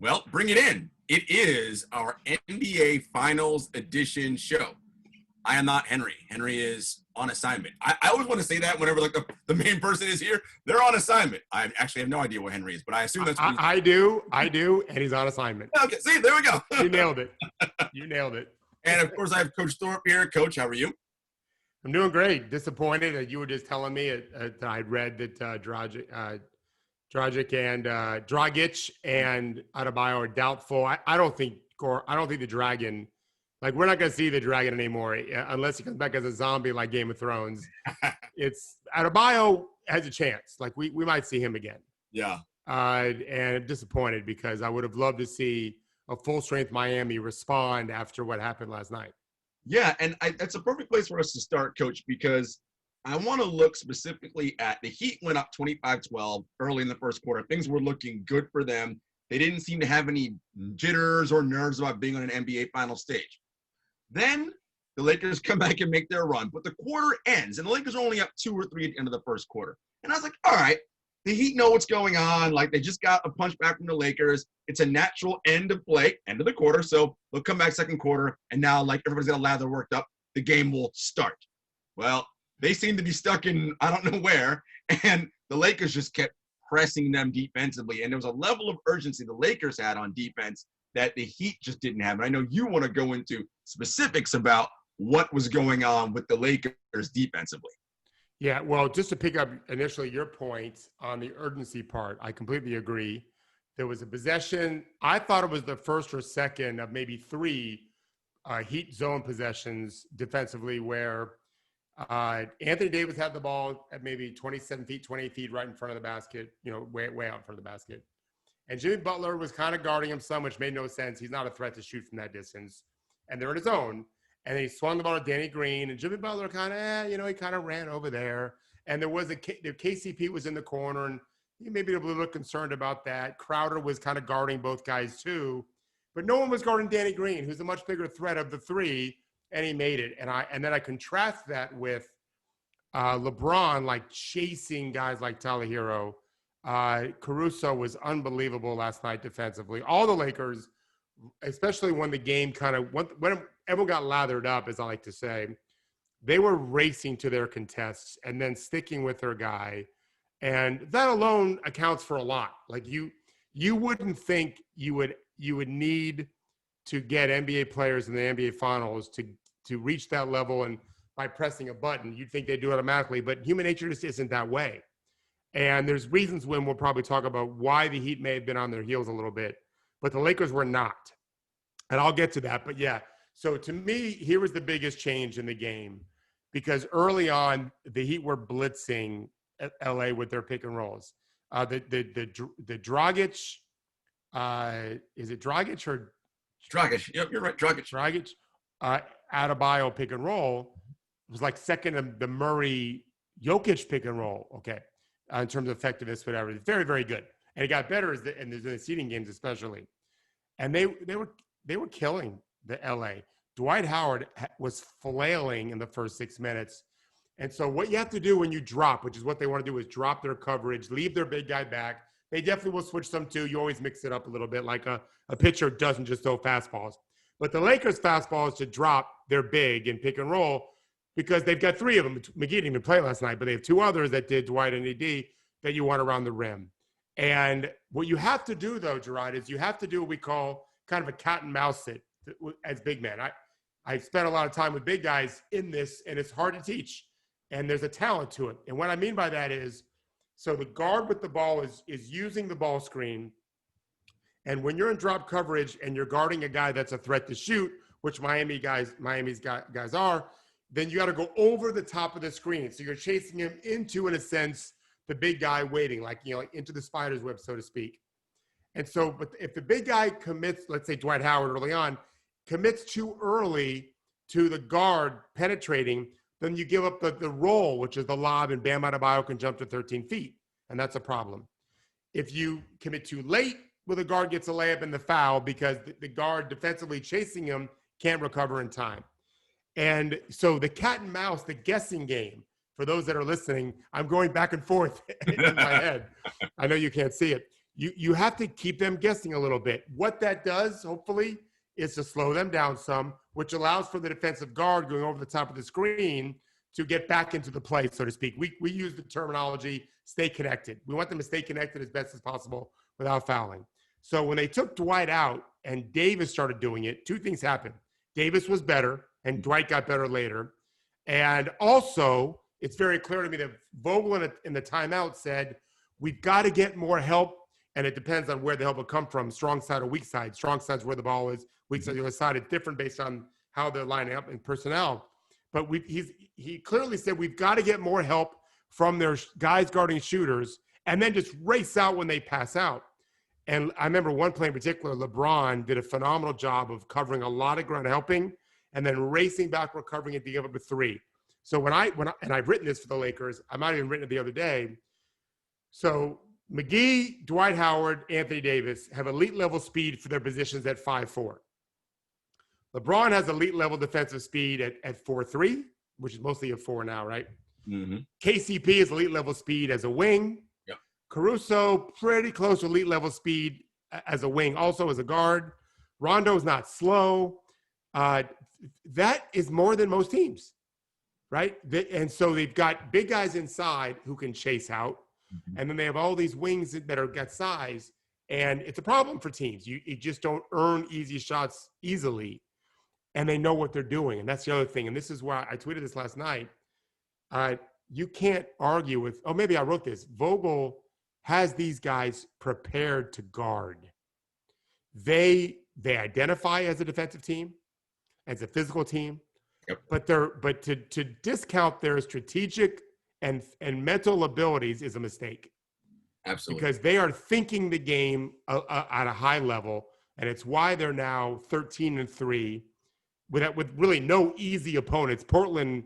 Well, bring it in. It is our NBA Finals Edition show. I am not Henry. Henry is on assignment. I always want to say that whenever like the main person is here. They're on assignment. I actually have no idea what Henry is, but I assume that's what I do, and he's on assignment. Okay, see, there we go. You nailed it. You nailed it. And of course, I have Coach Thorpe here. Coach, how are you? I'm doing great. Disappointed that you were just telling me that I'd read that Dragic and Adebayo are doubtful. I don't think the Dragon, like, we're not going to see the Dragon anymore unless he comes back as a zombie like Game of Thrones. It's Adebayo has a chance. Like, we might see him again. Yeah. And I'm disappointed because I would have loved to see a full-strength Miami respond after what happened last night. Yeah, and that's a perfect place for us to start, Coach, because I want to look specifically at the Heat went up 25-12 early in the first quarter. Things were looking good for them. They didn't seem to have any jitters or nerves about being on an NBA final stage. Then the Lakers come back and make their run, but the quarter ends, and the Lakers are only up 2 or 3 at the end of the first quarter. And I was like, all right, the Heat know what's going on. Like, they just got a punch back from the Lakers. It's a natural end of play, end of the quarter. So they'll come back second quarter, and now, like, everybody's got a lather worked up. The game will start. Well, they seem to be stuck in I don't know where, and the Lakers just kept pressing them defensively. And there was a level of urgency the Lakers had on defense that the Heat just didn't have. And I know you want to go into specifics about what was going on with the Lakers defensively. Yeah, well, just to pick up initially your point on the urgency part, I completely agree. There was a possession. I thought it was the first or second of maybe 3 Heat zone possessions defensively where Anthony Davis had the ball at maybe 27 feet, 28 feet right in front of the basket, way out in front of the basket. And Jimmy Butler was kind of guarding him some, which made no sense. He's not a threat to shoot from that distance. And they're in his zone. And then he swung the ball to Danny Green, and Jimmy Butler kind of, he kind of ran over there. And there was the KCP was in the corner, and he maybe a little concerned about that. Crowder was kind of guarding both guys too, but no one was guarding Danny Green, who's a much bigger threat of the 3, and he made it. And then I contrast that with LeBron, like, chasing guys like Tyler Hero. Caruso was unbelievable last night defensively. All the Lakers, especially when the game when everyone got lathered up, as I like to say, they were racing to their contests and then sticking with their guy. And that alone accounts for a lot. Like, you wouldn't think you would need to get NBA players in the NBA finals to reach that level. And by pressing a button, you'd think they'd do it automatically, but human nature just isn't that way. And there's reasons when we'll probably talk about why the Heat may have been on their heels a little bit, but the Lakers were not. And I'll get to that. But yeah, so to me, here was the biggest change in the game, because early on, the Heat were blitzing at LA with their pick and rolls. The Dragic, is it Dragic or Dragic? Yep, you're right, Dragic. Adebayo pick and roll was like second to the Murray Jokic pick and roll. Okay, in terms of effectiveness, whatever. Very, very good, and it got better in the seeding games especially. And they were killing the LA. Dwight Howard was flailing in the first 6 minutes. And so what you have to do when you drop, which is what they want to do, is drop their coverage, leave their big guy back. They definitely will switch some too. You always mix it up a little bit, like a pitcher doesn't just throw fastballs. But the Lakers' fastball is to drop their big and pick and roll, because they've got 3 of them. McGee didn't even play last night, but they have 2 others that did, Dwight and AD, that you want around the rim. And what you have to do, though, Jarod, is you have to do what we call kind of a cat and mouse sit as big men. I've spent a lot of time with big guys in this, and it's hard to teach. And there's a talent to it. And what I mean by that is, so the guard with the ball is using the ball screen. And when you're in drop coverage and you're guarding a guy that's a threat to shoot, which Miami's guys are, then you got to go over the top of the screen. So you're chasing him into, in a sense, the big guy waiting, like into the spider's web, so to speak. And so, but if the big guy commits, let's say Dwight Howard early on, commits too early to the guard penetrating, then you give up the roll, which is the lob, and Bam Adebayo can jump to 13 feet. And that's a problem. If you commit too late, well, the guard gets a layup in the foul because the guard defensively chasing him can't recover in time. And so the cat and mouse, the guessing game, for those that are listening, I'm going back and forth in my head. I know you can't see it. you have to keep them guessing a little bit. What that does, hopefully, is to slow them down some, which allows for the defensive guard going over the top of the screen to get back into the play, so to speak. We use the terminology stay connected. We want them to stay connected as best as possible without fouling. So when they took Dwight out and Davis started doing it, two things happened. Davis was better, and Dwight got better later. And also, it's very clear to me that Vogel in the timeout said, we've got to get more help, and it depends on where the help will come from, strong side or weak side. Strong side's where the ball is. Weak side, the other side is different based on how they're lining up in personnel. But he clearly said we've got to get more help from their guys guarding shooters and then just race out when they pass out. And I remember one play in particular, LeBron did a phenomenal job of covering a lot of ground, helping, and then racing back, recovering it to give up a three. So when I and I've written this for the Lakers, I might have even written it the other day. So McGee, Dwight Howard, Anthony Davis have elite level speed for their positions at 5'4". LeBron has elite level defensive speed at 4'3", which is mostly a 4 now, right? Mm-hmm. KCP is elite level speed as a wing. Yep. Caruso, pretty close to elite level speed as a wing, also as a guard. Rondo's not slow. That is more than most teams, right? And so they've got big guys inside who can chase out. Mm-hmm. And then they have all these wings that are got size. And it's a problem for teams. You just don't earn easy shots easily. And they know what they're doing. And that's the other thing. And this is why I tweeted this last night. You can't argue with, maybe I wrote this. Vogel has these guys prepared to guard. They identify as a defensive team, as a physical team, yep. but to discount their strategic and mental abilities is a mistake. Absolutely. Because they are thinking the game at a high level, and it's why they're now 13-3 with really no easy opponents. Portland,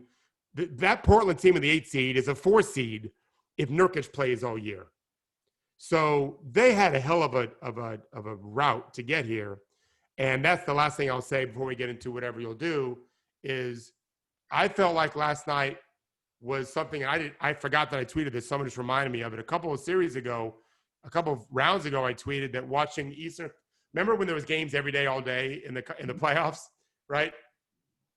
that Portland team in the 8 seed is a 4 seed if Nurkic plays all year. So they had a hell of a route to get here. And that's the last thing I'll say before we get into whatever you'll do is I felt like last night was something I forgot that I tweeted this. Someone just reminded me of it. A couple of rounds ago, I tweeted that watching Eastern. Remember when there was games every day, all day in the playoffs, right?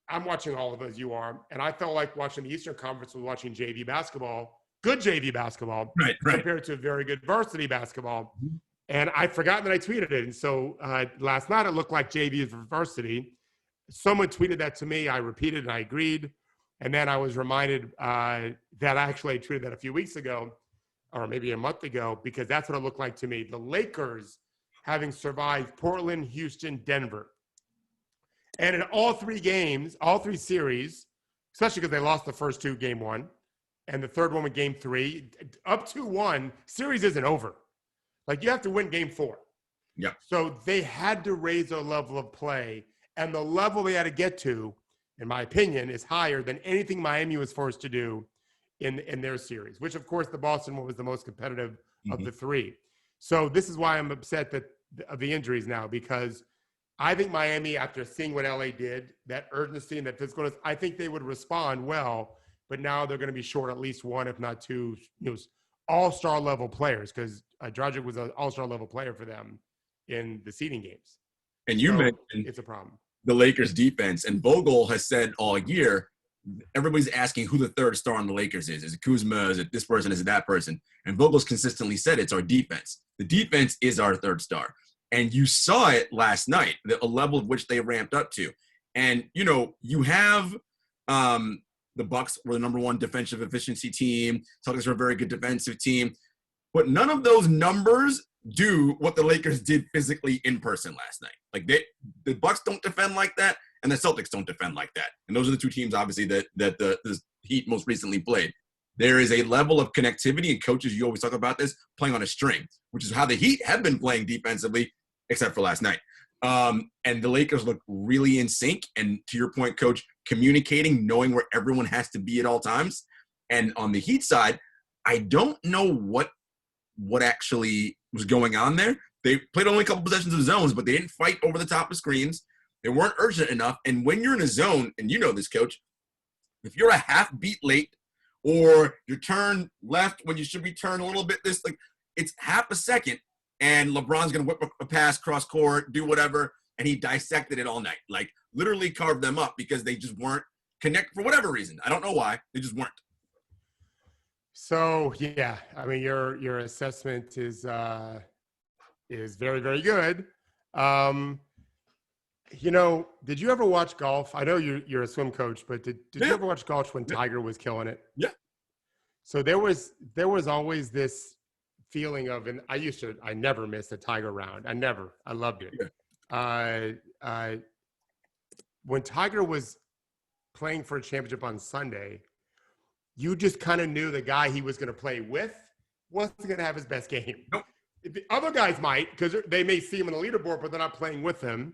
I'm watching all of them as you are, and I felt like watching the Eastern Conference was watching JV basketball, good JV basketball, right. compared to very good varsity basketball. And I'd forgotten that I tweeted it. And so last night it looked like JV is varsity. Someone tweeted that to me. I repeated and I agreed. And then I was reminded that I actually tweeted that a few weeks ago, or maybe a month ago, because that's what it looked like to me. The Lakers having survived Portland, Houston, Denver. And in all 3 games, all 3 series, especially because they lost the first 2 game 1, and the third one with game 3, up 2-1, series isn't over. Like, you have to win game 4. Yeah. So they had to raise their level of play, and the level they had to get to, in my opinion, is higher than anything Miami was forced to do in their series, which, of course, the Boston one was the most competitive of the 3. So this is why I'm upset of the injuries now, because I think Miami, after seeing what LA did, that urgency and that physicalness, I think they would respond well, but now they're going to be short at least 1, if not 2, all-star level players, because Dragic was an all-star level player for them in the seeding games. And you mentioned it's a problem. The Lakers defense, and Vogel has said all year, everybody's asking who the third star on the Lakers is. Is it Kuzma? Is it this person? Is it that person? And Vogel's consistently said it's our defense. The defense is our third star. And you saw it last night, a level of which they ramped up to. And, you have the Bucks were the number 1 defensive efficiency team. Celtics were a very good defensive team. But none of those numbers do what the Lakers did physically in person last night. Like, the Bucks don't defend like that, and the Celtics don't defend like that. And those are the 2 teams, obviously, that the Heat most recently played. There is a level of connectivity, and coaches, you always talk about this, playing on a string, which is how the Heat have been playing defensively, except for last night. And the Lakers look really in sync. And to your point, Coach, communicating, knowing where everyone has to be at all times. And on the Heat side, I don't know what actually was going on there. They played only a couple possessions of zones, but they didn't fight over the top of screens. They weren't urgent enough. And when you're in a zone, and you know this, Coach, if you're a half beat late or you turn left when you should be turned a little bit it's half a second, and LeBron's going to whip a pass cross court, do whatever. And he dissected it all night, like literally carved them up because they just weren't connected for whatever reason. I don't know why. They just weren't. So, yeah, I mean, your assessment is very, very good. Did you ever watch golf? I know you're a swim coach, but did you ever watch golf when Tiger was killing it? Yeah. So there was always this feeling of, and I never missed a Tiger round. I loved it. Yeah. When Tiger was playing for a championship on Sunday, you just kind of knew the guy he was going to play with wasn't going to have his best game. Nope. The other guys might, because they may see him on the leaderboard, but they're not playing with him.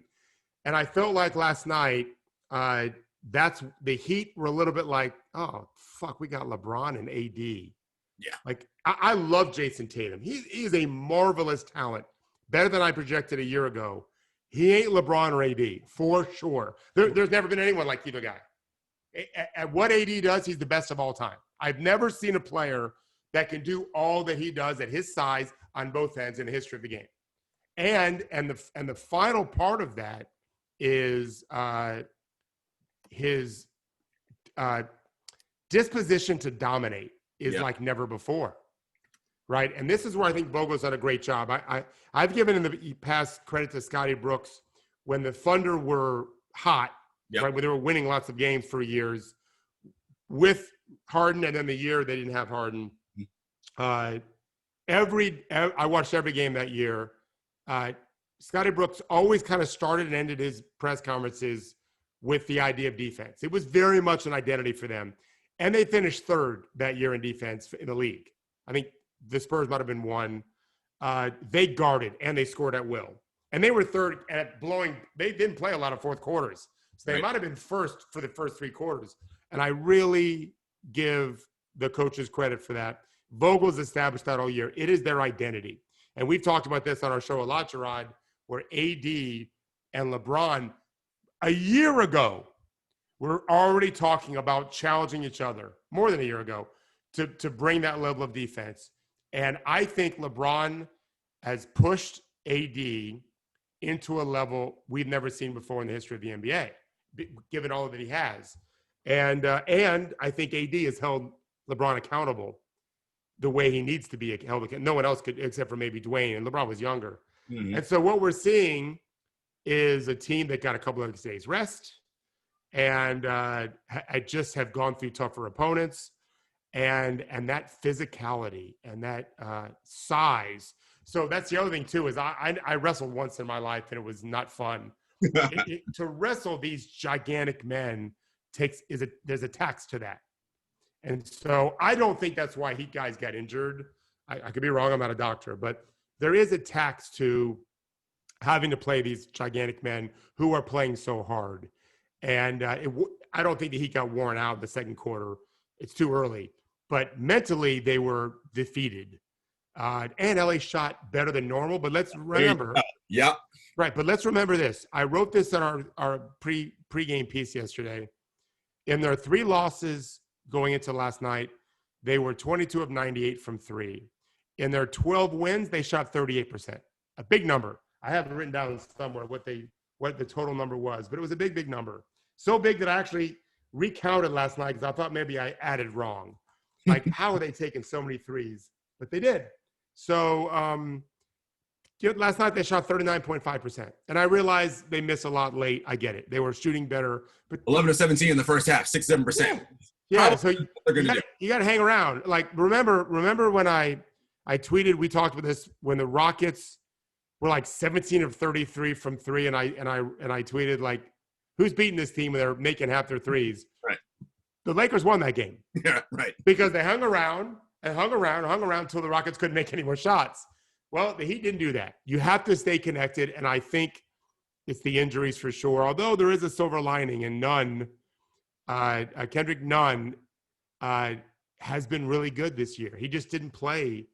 And I felt like last night, that's the Heat were a little bit like, oh, fuck, we got LeBron and AD. Yeah. Like, I love Jason Tatum. He's a marvelous talent, better than I projected a year ago. He ain't LeBron or AD, for sure. There's never been anyone like either guy. At what AD does, he's the best of all time. I've never seen a player that can do all that he does at his size on both ends in the history of the game. And the final part of that is his disposition to dominate is like never before, right? And this is where I think Vogel's done a great job. I've given in the past credit to Scotty Brooks when the Thunder were hot, right? When they were winning lots of games for years with Harden, and then the year they didn't have Harden. I watched every game that year. Scotty Brooks always kind of started and ended his press conferences with the idea of defense. It was very much an identity for them. And they finished third that year in defense in the league. I think the Spurs might have been one. They guarded and they scored at will. And they were third at blowing. They didn't play a lot of fourth quarters. So they might have been first for the first three quarters. And I really give the coaches credit for that. Vogel's established that all year. It is their identity. And we've talked about this on our show a lot, Jarod, where AD and LeBron a year ago were already talking about challenging each other, more than a year ago, to bring that level of defense. And I think LeBron has pushed AD into a level we've never seen before in the history of the NBA, given all that he has. And I think AD has held LeBron accountable the way he needs to be held accountable. No one else could, except for maybe Dwayne, and LeBron was younger. Mm-hmm. And so what we're seeing is a team that got a couple of days rest and I just have gone through tougher opponents, and that physicality and that size. So that's the other thing too, is I wrestled once in my life and it was not fun. To wrestle these gigantic men there's a tax to that. And so I don't think that's why Heat guys got injured. I could be wrong. I'm not a doctor, but there is a tax to having to play these gigantic men who are playing so hard. And I don't think the Heat got worn out in the second quarter. It's too early. But mentally, they were defeated. And LA shot better than normal. But let's remember. Yeah. Right. But let's remember this. I wrote this in our pregame piece yesterday. In their 3 losses going into last night, they were 22 of 98 from 3. In their 12 wins, they shot 38%. A big number. I have it written down somewhere what the total number was, but it was a big, big number. So big that I actually recounted last night because I thought maybe I added wrong. Like, how are they taking so many threes? But they did. So last night they shot 39.5%. And I realized they missed a lot late. I get it. They were shooting better. But 11 of 17 in the first half, 6-7%. Yeah, so you got to hang around. Like, remember when I tweeted, we talked about this when the Rockets were like 17 of 33 from 3, and I tweeted, like, who's beating this team when they're making half their threes? Right. The Lakers won that game. Yeah, right. Because they hung around until the Rockets couldn't make any more shots. Well, the Heat didn't do that. You have to stay connected, and I think it's the injuries for sure. Although there is a silver lining, and Kendrick Nunn has been really good this year. He just didn't play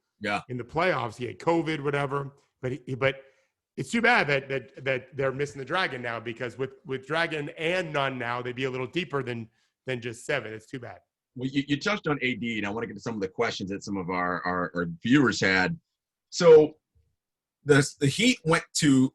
in the playoffs. He had COVID, whatever. But it's too bad that they're missing the Dragon now, because with Dragon and Nunn now, they'd be a little deeper than just 7. It's too bad. Well, you touched on AD, and I want to get to some of the questions that some of our viewers had. So the Heat went to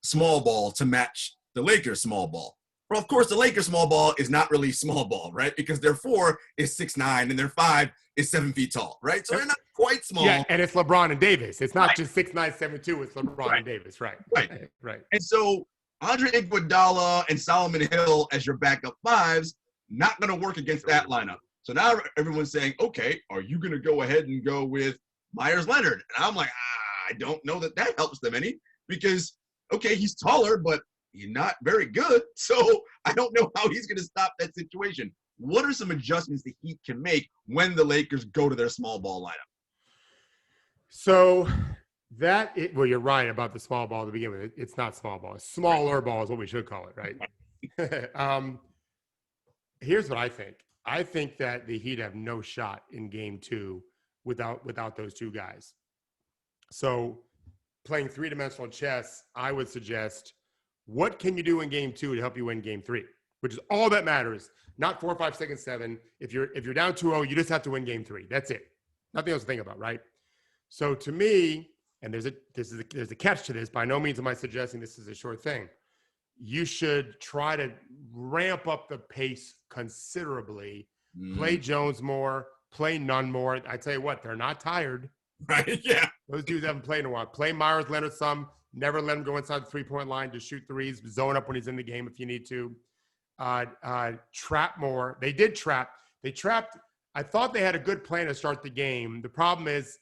small ball to match the Lakers small ball. Well, of course, the Lakers small ball is not really small ball, right? Because their 4 is 6'9" and their 5 is 7 feet tall, right? So they're not quite small. Yeah, and it's LeBron and Davis. It's not right. just 6'9", 7'2". It's LeBron and Davis, right? Right. And so Andre Iguodala and Solomon Hill as your backup 5s, not going to work against that lineup. So now everyone's saying, okay, are you going to go ahead and go with Myers Leonard? And I'm like, I don't know that helps them any because, okay, he's taller, but he's not very good. So I don't know how he's going to stop that situation. What are some adjustments the Heat can make when the Lakers go to their small ball lineup? So well, you're right about the small ball to begin with. It's not small ball. Smaller ball is what we should call it, right? Here's what I think. I think that the Heat have no shot in game 2 without those two guys. So playing three-dimensional chess, I would suggest what can you do in game 2 to help you win game 3, which is all that matters. Not 4, 5, 6, and 7. If you're down 2-0, you just have to win game 3. That's it. Nothing else to think about, right? So to me, and there's a catch to this. By no means am I suggesting this is a short thing. You should try to ramp up the pace considerably. Play Jones more. Play Nunn more. I tell you what, they're not tired. Right? Yeah. Those dudes haven't played in a while. Play Myers Leonard some. Never let him go inside the three-point line to shoot threes. Zone up when he's in the game if you need to. Trap more. They did trap. They trapped. I thought they had a good plan to start the game. The problem is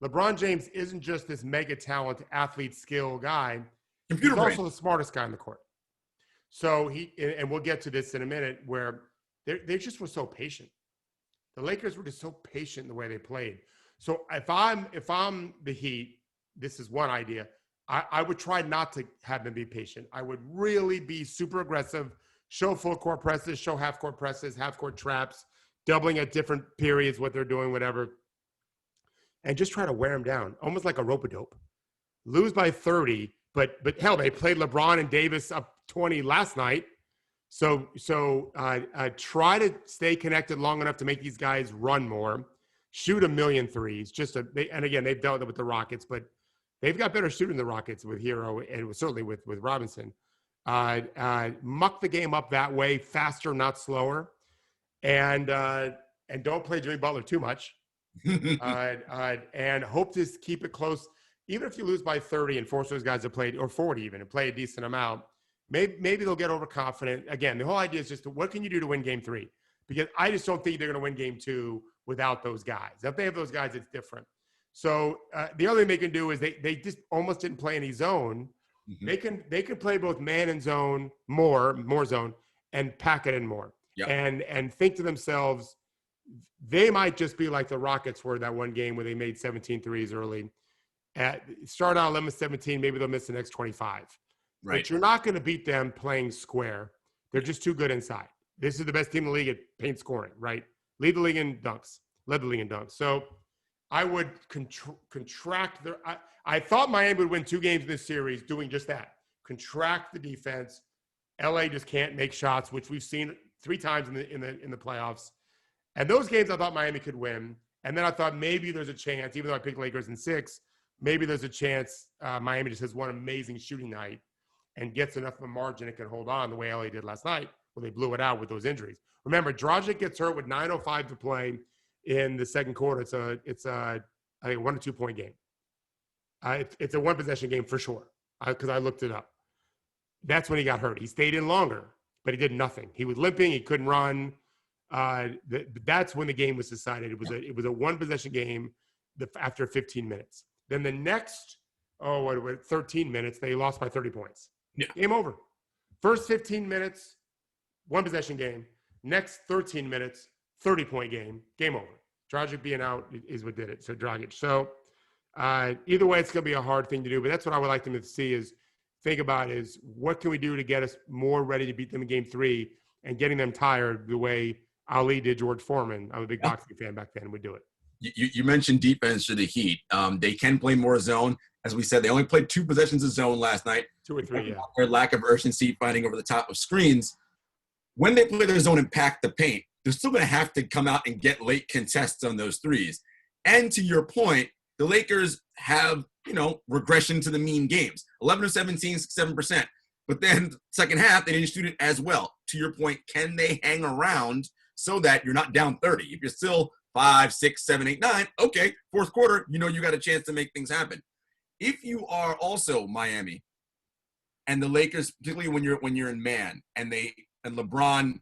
LeBron James isn't just this mega talent, athlete, skill guy. He's also the smartest guy on the court. So and we'll get to this in a minute, where they just were so patient. The Lakers were just so patient in the way they played. So if I'm the Heat, this is one idea. I would try not to have them be patient. I would really be super aggressive, show full court presses, show half court presses, half court traps, doubling at different periods, what they're doing, whatever. And just try to wear them down, almost like a rope-a-dope. Lose by 30, but hell, they played LeBron and Davis up 20 last night. So try to stay connected long enough to make these guys run more, shoot a million threes. And again, they've dealt with the Rockets, but they've got better shooting than the Rockets with Hero and certainly with Robinson. Muck the game up that way, faster, not slower, and don't play Jimmy Butler too much. And hope to keep it close. Even if you lose by 30 and force those guys to play, or 40 even, and play a decent amount, maybe they'll get overconfident. Again, the whole idea is just what can you do to win game 3? Because I just don't think they're going to win game 2 without those guys. If they have those guys, it's different. So the other thing they can do is they just almost didn't play any zone. Mm-hmm. They can play both man and zone, more zone, and pack it in more. Yep. And think to themselves, they might just be like the Rockets were that one game where they made 17 threes early. Start out 11-17, maybe they'll miss the next 25. Right. But you're not going to beat them playing square. They're just too good inside. This is the best team in the league at paint scoring, right? Lead the league in dunks. Led the league in dunks. So I would contract their – I thought Miami would win 2 games in this series doing just that. Contract the defense. LA just can't make shots, which we've seen 3 times in the playoffs. And those games I thought Miami could win. And then I thought maybe there's a chance, even though I picked Lakers in 6, maybe there's a chance Miami just has one amazing shooting night and gets enough of a margin it can hold on the way LA did last night when they blew it out with those injuries. Remember, Dragic gets hurt with 9:05 to play in the second quarter. It's a I think 1 or 2 point game. It's a 1 possession game for sure because I looked it up. That's when he got hurt. He stayed in longer, but he did nothing. He was limping. He couldn't run. That's when the game was decided. It was a 1 possession game after 15 minutes. Then the next 13 minutes they lost by 30 points. Yeah. Game over. First 15 minutes, 1 possession game. Next 13 minutes, 30-point game. Game over. Dragic being out is what did it. So Dragic. So either way, it's going to be a hard thing to do. But that's what I would like them to see is think about is what can we do to get us more ready to beat them in game 3 and getting them tired the way Ali did George Foreman. I'm a big boxing fan back then. Would do it. You mentioned defense for the Heat. They can play more zone. As we said, they only played 2 possessions of zone last night. 2 or 3, yeah. Their lack of urgency fighting over the top of screens. When they play their zone and pack the paint, they're still going to have to come out and get late contests on those threes. And to your point, the Lakers have, regression to the mean games. 11 of 17, 7%. But then second half, they didn't shoot it as well. To your point, can they hang around so that you're not down 30? If you're still 5, 6, 7, 8, 9, okay, fourth quarter, you got a chance to make things happen. If you are also Miami and the Lakers, particularly when you're in man, and LeBron,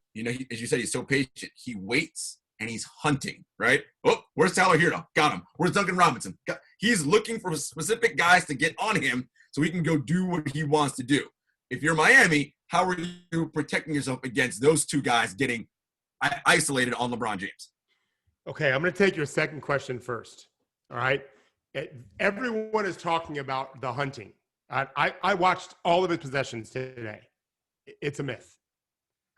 as you said, he's so patient. He waits and he's hunting, right? Oh, where's Tyler Hero? Got him. Where's Duncan Robinson? He's looking for specific guys to get on him so he can go do what he wants to do. If you're Miami, how are you protecting yourself against those two guys getting isolated on LeBron James? Okay, I'm going to take your second question first. All right. Everyone is talking about the hunting. I watched all of his possessions today. It's a myth.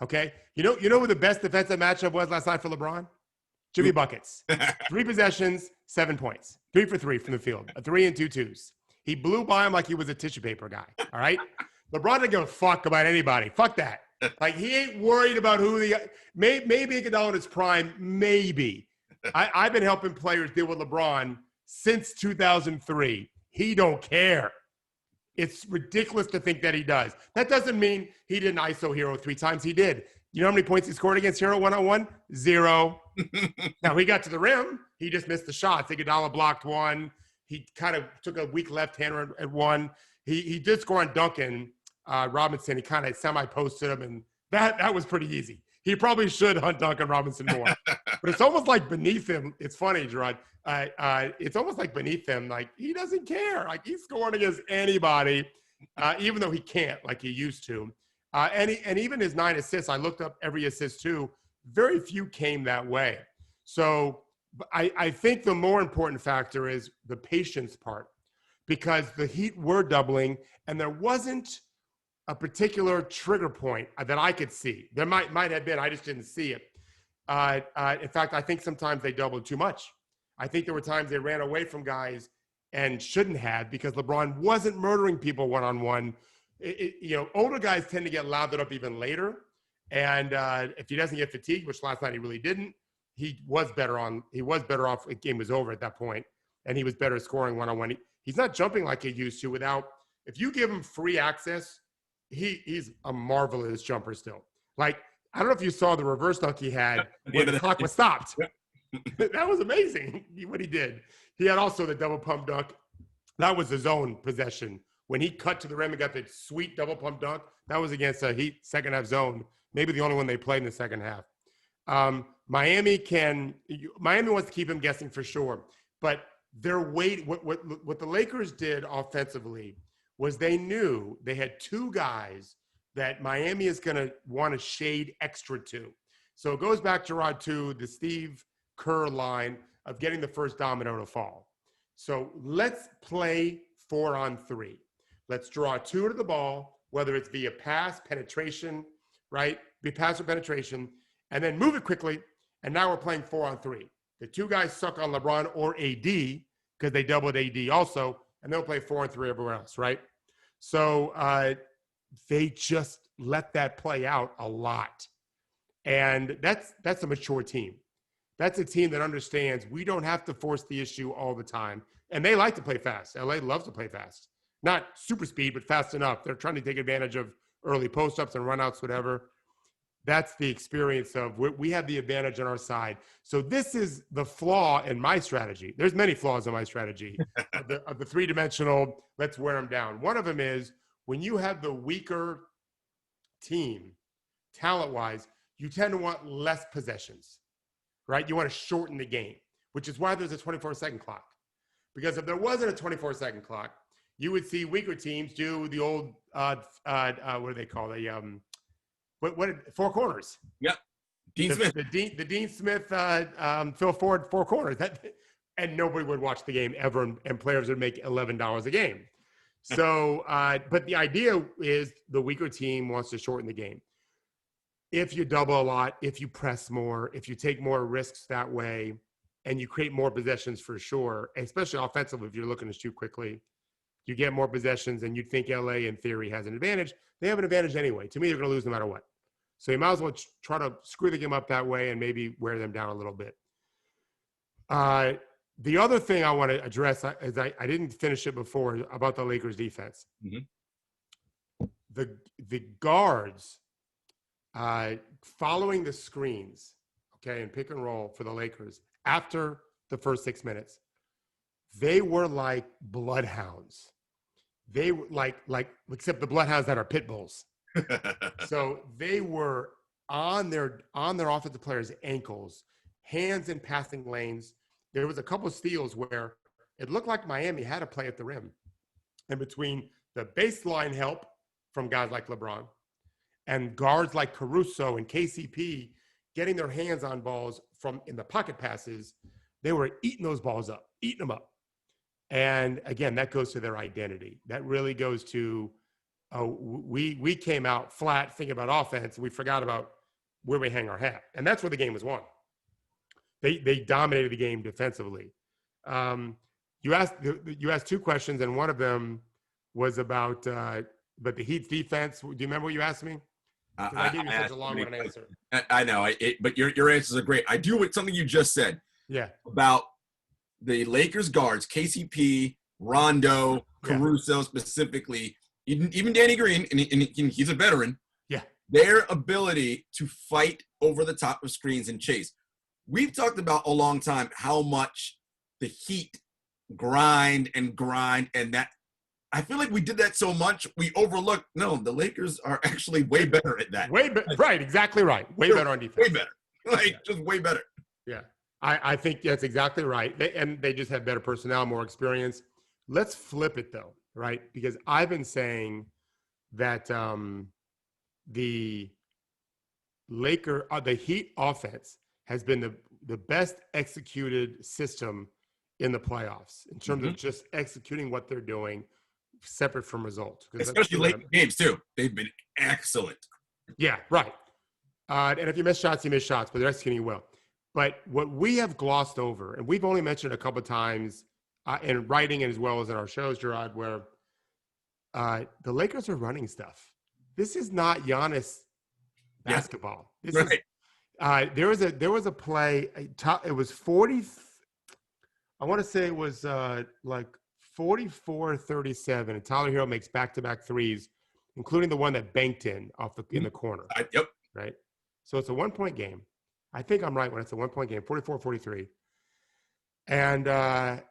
Okay. You know what the best defensive matchup was last night for LeBron? Jimmy Buckets. 3 possessions, 7 points. 3 for 3 from the field. 3 and 2 twos. He blew by him like he was a tissue paper guy. All right. LeBron didn't give a fuck about anybody. Fuck that. Like, he ain't worried about who maybe Iguodala in his prime. Maybe. I've been helping players deal with LeBron since 2003. He don't care. It's ridiculous to think that he does. That doesn't mean he didn't ISO Hero 3 times. He did. You know how many points he scored against Hero one-on-one? 0. Now, he got to the rim. He just missed the shots. Iguodala blocked one. He kind of took a weak left-hander at one. He did score on Duncan Robinson. He kind of semi-posted him, and that was pretty easy. He probably should hunt Duncan Robinson more. But it's almost like beneath him. It's funny, Jarod. It's almost like beneath him. Like, he doesn't care. Like, he's scoring against anybody, even though he can't like he used to. And even his 9 assists, I looked up every assist too. Very few came that way. So I think the more important factor is the patience part, because the Heat were doubling, and there wasn't a particular trigger point that I could see. There might have been. I just didn't see it. In fact, I think sometimes they doubled too much. I think there were times they ran away from guys and shouldn't have, because LeBron wasn't murdering people one-on-one. Older guys tend to get lathered up even later. And if he doesn't get fatigued, which last night he really didn't, he was better off. The game was over at that point, and he was better scoring one-on-one. He's not jumping like he used to if you give him free access, he's a marvelous jumper still. Like, I don't know if you saw the reverse dunk he had when the clock was stopped. That was amazing what he did. He had also the double pump dunk. That was the zone possession. When he cut to the rim and got the sweet double pump dunk, that was against a Heat second half zone. Maybe the only one they played in the second half. Miami wants to keep him guessing for sure. But what the Lakers did offensively was they knew they had 2 guys that Miami is going to want to shade extra to. So it goes back, Jarod, to the Steve Kerr line of getting the first domino to fall. So let's play 4-on-3. Let's draw 2 to the ball, whether it's via pass, penetration, right? Be pass or penetration, and then move it quickly. And now we're playing 4-on-3. The 2 guys suck on LeBron or AD because they doubled AD also, and they'll play 4-on-3 everywhere else, right? So they just let that play out a lot. And that's a mature team. That's a team that understands we don't have to force the issue all the time. And they like to play fast. LA loves to play fast. Not super speed, but fast enough. They're trying to take advantage of early post-ups and run-outs, whatever. That's the experience of we have the advantage on our side. So this is the flaw in my strategy. There's many flaws in my strategy of the three-dimensional, let's wear them down. One of them is when you have the weaker team, talent-wise, you tend to want less possessions, right? You want to shorten the game, which is why there's a 24-second clock. Because if there wasn't a 24-second clock, you would see weaker teams do the old, what do they call it? Four corners. Yep. Dean Smith. The Dean Smith, Phil Ford 4 corners. And nobody would watch the game ever, and players would make $11 a game. So, but the idea is the weaker team wants to shorten the game. If you double a lot, if you press more, if you take more risks that way, and you create more possessions for sure, especially offensively, if you're looking to shoot quickly, you get more possessions, and you'd think LA in theory has an advantage. They have an advantage anyway. To me, they're going to lose no matter what. So you might as well try to screw the game up that way and maybe wear them down a little bit. The other thing I want to address is I didn't finish it before about the Lakers defense. Mm-hmm. The guards following the screens, okay, and pick and roll for the Lakers after the first 6 minutes, they were like bloodhounds. They were like except the bloodhounds that are pit bulls. So they were on their offensive players' ankles, hands in passing lanes. There was a couple of steals where it looked like Miami had a play at the rim. And between the baseline help from guys like LeBron and guards like Caruso and KCP getting their hands on balls from in the pocket passes, they were eating those balls up, eating them up. And again, that goes to their identity. That really goes to, we came out flat thinking about offense. We forgot about where we hang our hat. And that's where the game was won. They dominated the game defensively. You asked two questions, and one of them was about the Heat's defense. Do you remember what you asked me? I gave you such a long-winded answer. I know, but your answers are great. I do with something you just said. Yeah. About the Lakers guards, KCP, Rondo, Caruso specifically, even Danny Green, and he's a veteran. Yeah. Their ability to fight over the top of screens and chase. We've talked about a long time how much the Heat grind, and that I feel like we did that so much we overlooked. No, the Lakers are actually way better at that. Right, exactly right. Way better on defense. Way better, just way better. Yeah, I think that's exactly right. They just have better personnel, more experience. Let's flip it though, right? Because I've been saying that the Heat offense has been the best executed system in the playoffs in terms of just executing what they're doing, separate from results. Especially late in games too. They've been excellent. Yeah, right. And if you miss shots, you miss shots, but they're executing well. But what we have glossed over, and we've only mentioned a couple of times in writing as well as in our shows, Jarod, where the Lakers are running stuff. This is not Giannis basketball. This is there was a play. It was 40. I want to say it was like 44-37. And Tyler Hero makes back-to-back threes, including the one that banked in the corner. Yep. Right. So it's a 1-point game. I think I'm right when it's a 1-point game, 44-43. And I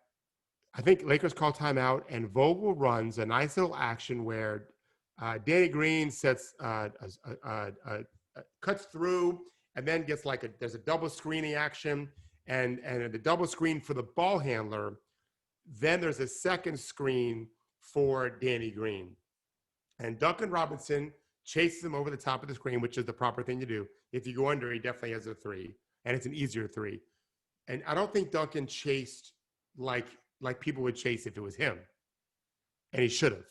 think Lakers call timeout, and Vogel runs a nice little action where Danny Green cuts through and then gets there's a double screening action, and the double screen for the ball handler. Then there's a second screen for Danny Green. And Duncan Robinson chases him over the top of the screen, which is the proper thing to do. If you go under, he definitely has a three, and it's an easier three. And I don't think Duncan chased like people would chase if it was him. And he should have.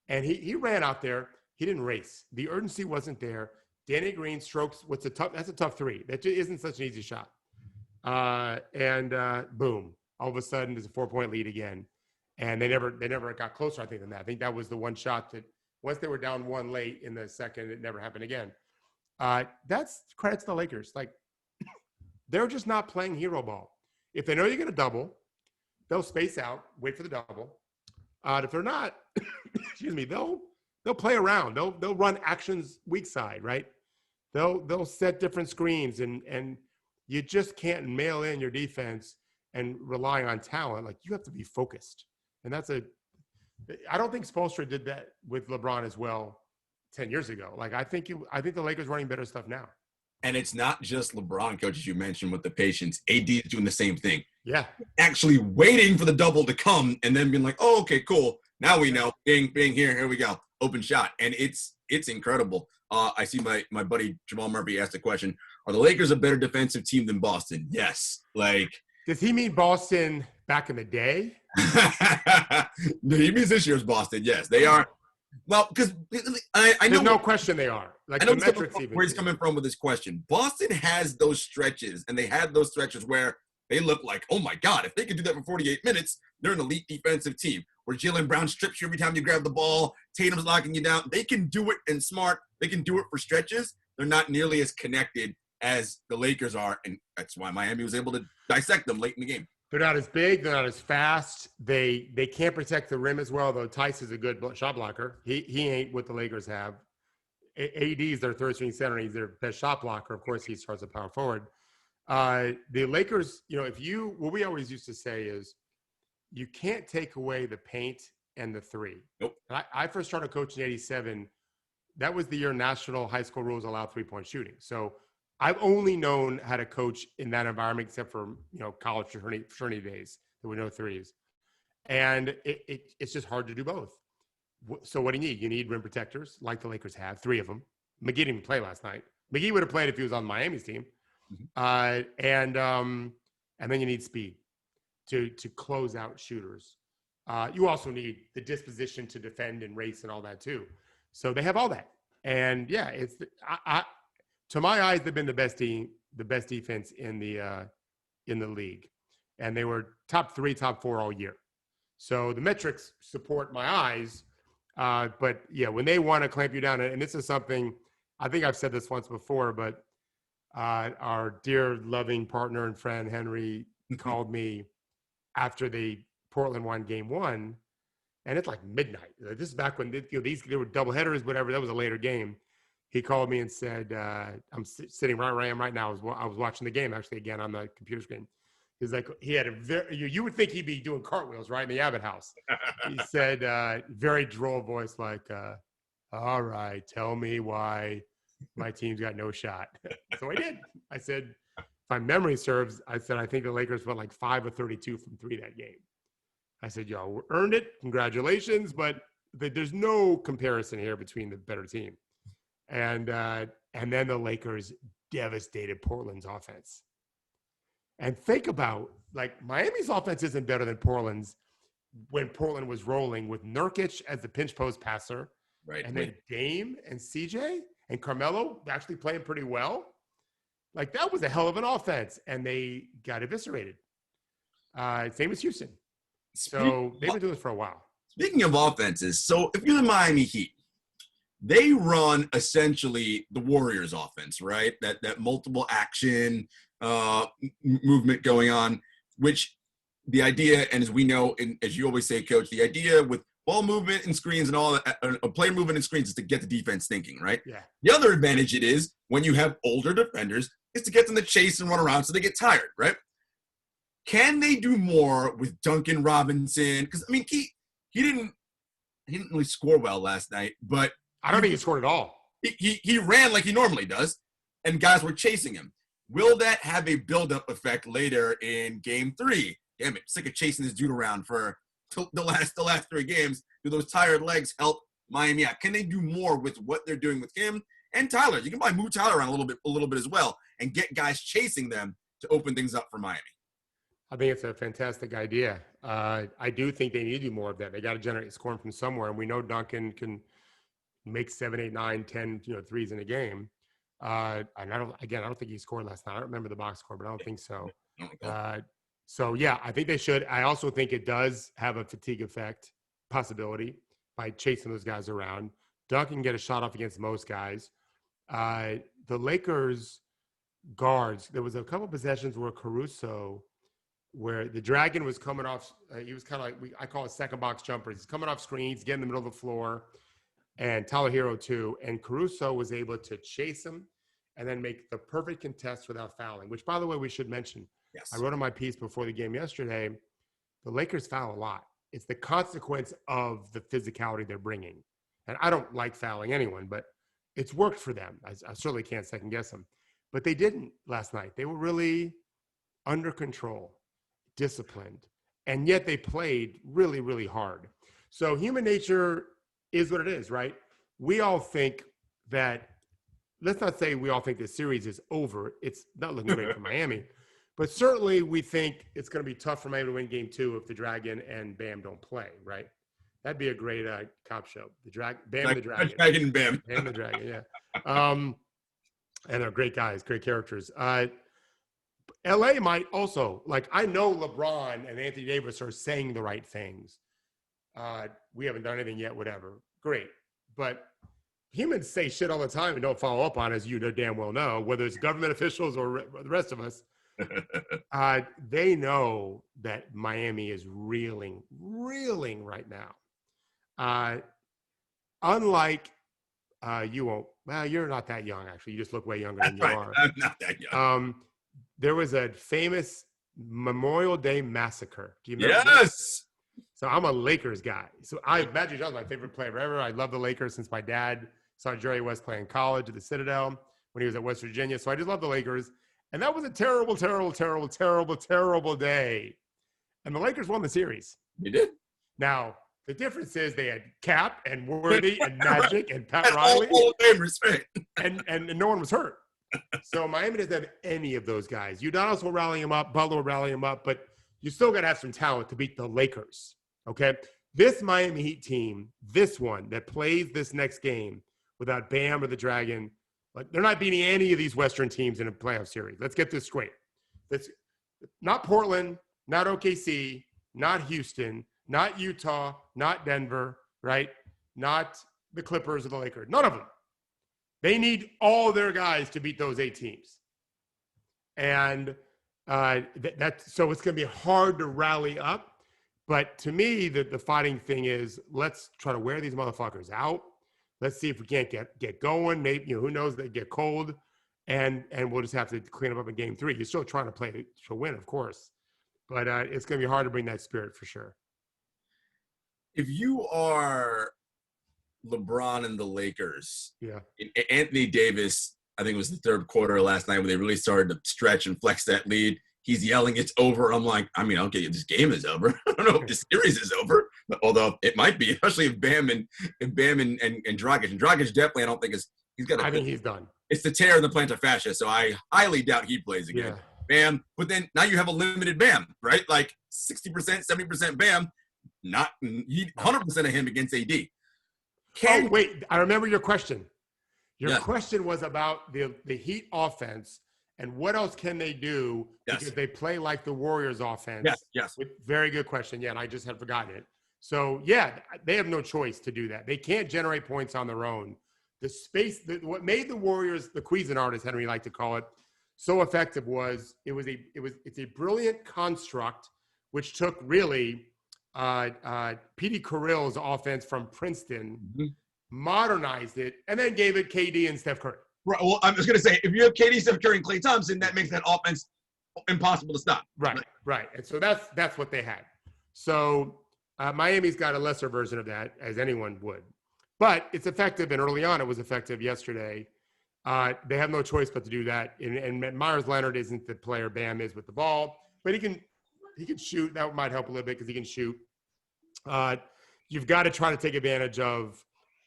And he ran out there. He didn't race. The urgency wasn't there. Danny Green strokes. That's a tough three. That just isn't such an easy shot. Boom. All of a sudden, there's a 4-point lead again. And they never got closer, I think, than that. I think that was the one shot that once they were down one late in the second, it never happened again. That's credit to the Lakers. They're just not playing hero ball. If they know you're going to double, they'll space out, wait for the double. If they're not, excuse me, they'll play around. They'll run actions weak side, right? They'll set different screens, and you just can't mail in your defense and rely on talent. You have to be focused. And I don't think Spoelstra did that with LeBron as well 10 years ago. I think the Lakers running better stuff now. And it's not just LeBron, coach, as you mentioned, with the patience. AD is doing the same thing. Yeah. Actually waiting for the double to come and then being like, oh, okay, cool. Now we know. Being here we go. Open shot. And it's incredible. I see my buddy Jamal Murphy asked a question. Are the Lakers a better defensive team than Boston? Yes. Does he mean Boston back in the day? No, he means this year's Boston. Yes, they are. Well, because I know. There's no question they are. I know where he's coming from with this question. Boston has those stretches, and they had those stretches where they look like, oh my God, if they could do that for 48 minutes, they're an elite defensive team. Where Jaylen Brown strips you every time you grab the ball, Tatum's locking you down. They can do it and smart. They can do it for stretches. They're not nearly as connected as the Lakers are, and that's why Miami was able to dissect them late in the game. They're not as big. They're not as fast. They can't protect the rim as well, though Tice is a good shot blocker. He ain't what the Lakers have. AD is their third string center. He's their best shot blocker. Of course, he starts at power forward. The Lakers, what we always used to say is you can't take away the paint and the three. Nope. I first started coaching in 87. That was the year national high school rules allowed 3-point shooting. So I've only known how to coach in that environment, except for, college fraternity days. There were no threes. And it's just hard to do both. So what do you need? You need rim protectors, like the Lakers have, 3 of them. McGee didn't even play last night. McGee would have played if he was on Miami's team. And then you need speed to close out shooters. You also need the disposition to defend and race and all that too. So they have all that. And yeah, it's to my eyes, they've been the best defense in the league, and they were top 3, top 4 all year. So the metrics support my eyes. But yeah, when they want to clamp you down, and this is something I think I've said this once before, but our dear loving partner and friend Henry called me after the Portland won game 1, and it's like midnight. This is back when they were doubleheaders, whatever. That was a later game. He called me and said, "I'm sitting right where I am right now. I was watching the game actually again on the computer screen." He's like, he had you would think he'd be doing cartwheels right in the Abbott house. He said, very droll voice, like, "All right, tell me why my team's got no shot." So I did. I said, if my memory serves, I think the Lakers went like 5 of 32 from 3 that game. I said, y'all earned it. Congratulations. But there's no comparison here between the better team. And then the Lakers devastated Portland's offense. And think about, like, Miami's offense isn't better than Portland's when Portland was rolling with Nurkic as the pinch post passer. Right. And then Dame and CJ and Carmelo actually playing pretty well. Like, that was a hell of an offense, and they got eviscerated. Same as Houston. So they've been doing this for a while. Speaking of offenses, so if you're the Miami Heat, they run essentially the Warriors offense, right? That multiple action movement going on, which the idea, and as we know, and as you always say, Coach, the idea with ball movement and screens and all that, player movement and screens is to get the defense thinking, right? Yeah. The other advantage it is when you have older defenders is to get them to chase and run around so they get tired, right? Can they do more with Duncan Robinson? Because, I mean, he didn't really score well last night, but I don't think he scored at all. He ran like he normally does, and guys were chasing him. Will that have a build-up effect later in Game 3? Damn it, sick of chasing this dude around for the last 3 games. Do those tired legs help Miami out? Can they do more with what they're doing with him and Tyler? You can probably move Tyler around a little bit as well and get guys chasing them to open things up for Miami. I think it's a fantastic idea. I do think they need to do more of that. They got to generate scoring from somewhere, and we know Duncan can make 7, 8, 9, 10, threes in a game. And I don't think he scored last night. I don't remember the box score, but I don't think so. So yeah, I think they should. I also think it does have a fatigue effect possibility by chasing those guys around. Duncan can get a shot off against most guys. The Lakers guards, there was a couple possessions where Caruso, where the Dragon was coming off, he was kind of like, I call it second box jumpers. He's coming off screens, getting in the middle of the floor, and Tyler Hero too. And Caruso was able to chase him and then make the perfect contest without fouling, which, by the way, we should mention. Yes. I wrote in my piece before the game yesterday, the Lakers foul a lot. It's the consequence of the physicality they're bringing. And I don't like fouling anyone, but it's worked for them. I certainly can't second guess them. But they didn't last night. They were really under control, disciplined, and yet they played really, really hard. So human nature is what it is, right? We all think that, let's not say we all think the series is over. It's not looking great for Miami. But certainly we think it's going to be tough for Miami to win Game 2 if the Dragon and Bam don't play, right? That'd be a great cop show. Bam the Dragon. Dragon and Bam. Bam the Dragon, yeah. And they're great guys, great characters. LA might also, like, I know LeBron and Anthony Davis are saying the right things. We haven't done anything yet, whatever. Great. But humans say shit all the time and don't follow up on it, as you damn well know, whether it's government officials or the rest of us. They know that Miami is reeling right now. Unlike you won't. Well, you're not that young, actually. You just look way younger than you Right. are. I'm not that young. There was a famous Memorial Day massacre. Do you remember this? Yes. So I'm a Lakers guy. So Magic Johnson's my favorite player ever. I love the Lakers since my dad saw Jerry West play in college at the Citadel when he was at West Virginia. So I just love the Lakers. And that was a terrible, terrible, terrible, terrible, terrible day. And the Lakers won the series. They did. Now, the difference is they had Cap and Worthy and Magic and Pat And Riley. all of them respect. And no one was hurt. So Miami doesn't have any of those guys. Udonis will rally him up. Butler will rally him up. But you still got to have some talent to beat the Lakers. Okay? This Miami Heat team, this one that plays this next game without Bam or the Dragon, like they're not beating any of these Western teams in a playoff series. Let's get this straight. That's not Portland, not OKC, not Houston, not Utah, not Denver, right? Not the Clippers or the Lakers. None of them. They need all their guys to beat those 8 teams. And so it's going to be hard to rally up. But to me, the fighting thing is let's try to wear these motherfuckers out. Let's see if we can't get going. Maybe, who knows, they get cold. And we'll just have to clean them up in game 3. You're still trying to play to win, of course. But it's going to be hard to bring that spirit for sure. If you are LeBron and the Lakers, yeah, Anthony Davis, I think it was the third quarter last night when they really started to stretch and flex that lead. He's yelling, "It's over." I'm like, I don't get this game is over. I don't know if this series is over, although it might be, especially if Bam and Dragic. And Dragic definitely, I don't think he's got. I think he's done. It's the tear in the plantar fascia, so I highly doubt he plays again. Yeah. Bam, but then now you have a limited Bam, right? Like 60%, 70% Bam. Not 100% of him against AD. Wait, I remember your question. Your question was about the Heat offense and what else can they do because they play like the Warriors offense. Yes. Very good question. Yeah, and I just had forgotten it. So, yeah, they have no choice to do that. They can't generate points on their own. The space, what made the Warriors, the Cuisinart, as Henry liked to call it, so effective was it's a brilliant construct which took really Petey Carrill's offense from Princeton, modernized it, and then gave it KD and Steph Curry. Right. Well, I'm just going to say, if you have KD, Steph Curry, and Klay Thompson, that makes that offense impossible to stop. Right. And so that's what they had. So Miami's got a lesser version of that, as anyone would. But it's effective, and early on it was effective yesterday. They have no choice but to do that. And Myers Leonard isn't the player Bam is with the ball, but he can shoot. That might help a little bit because he can shoot. You've got to try to take advantage of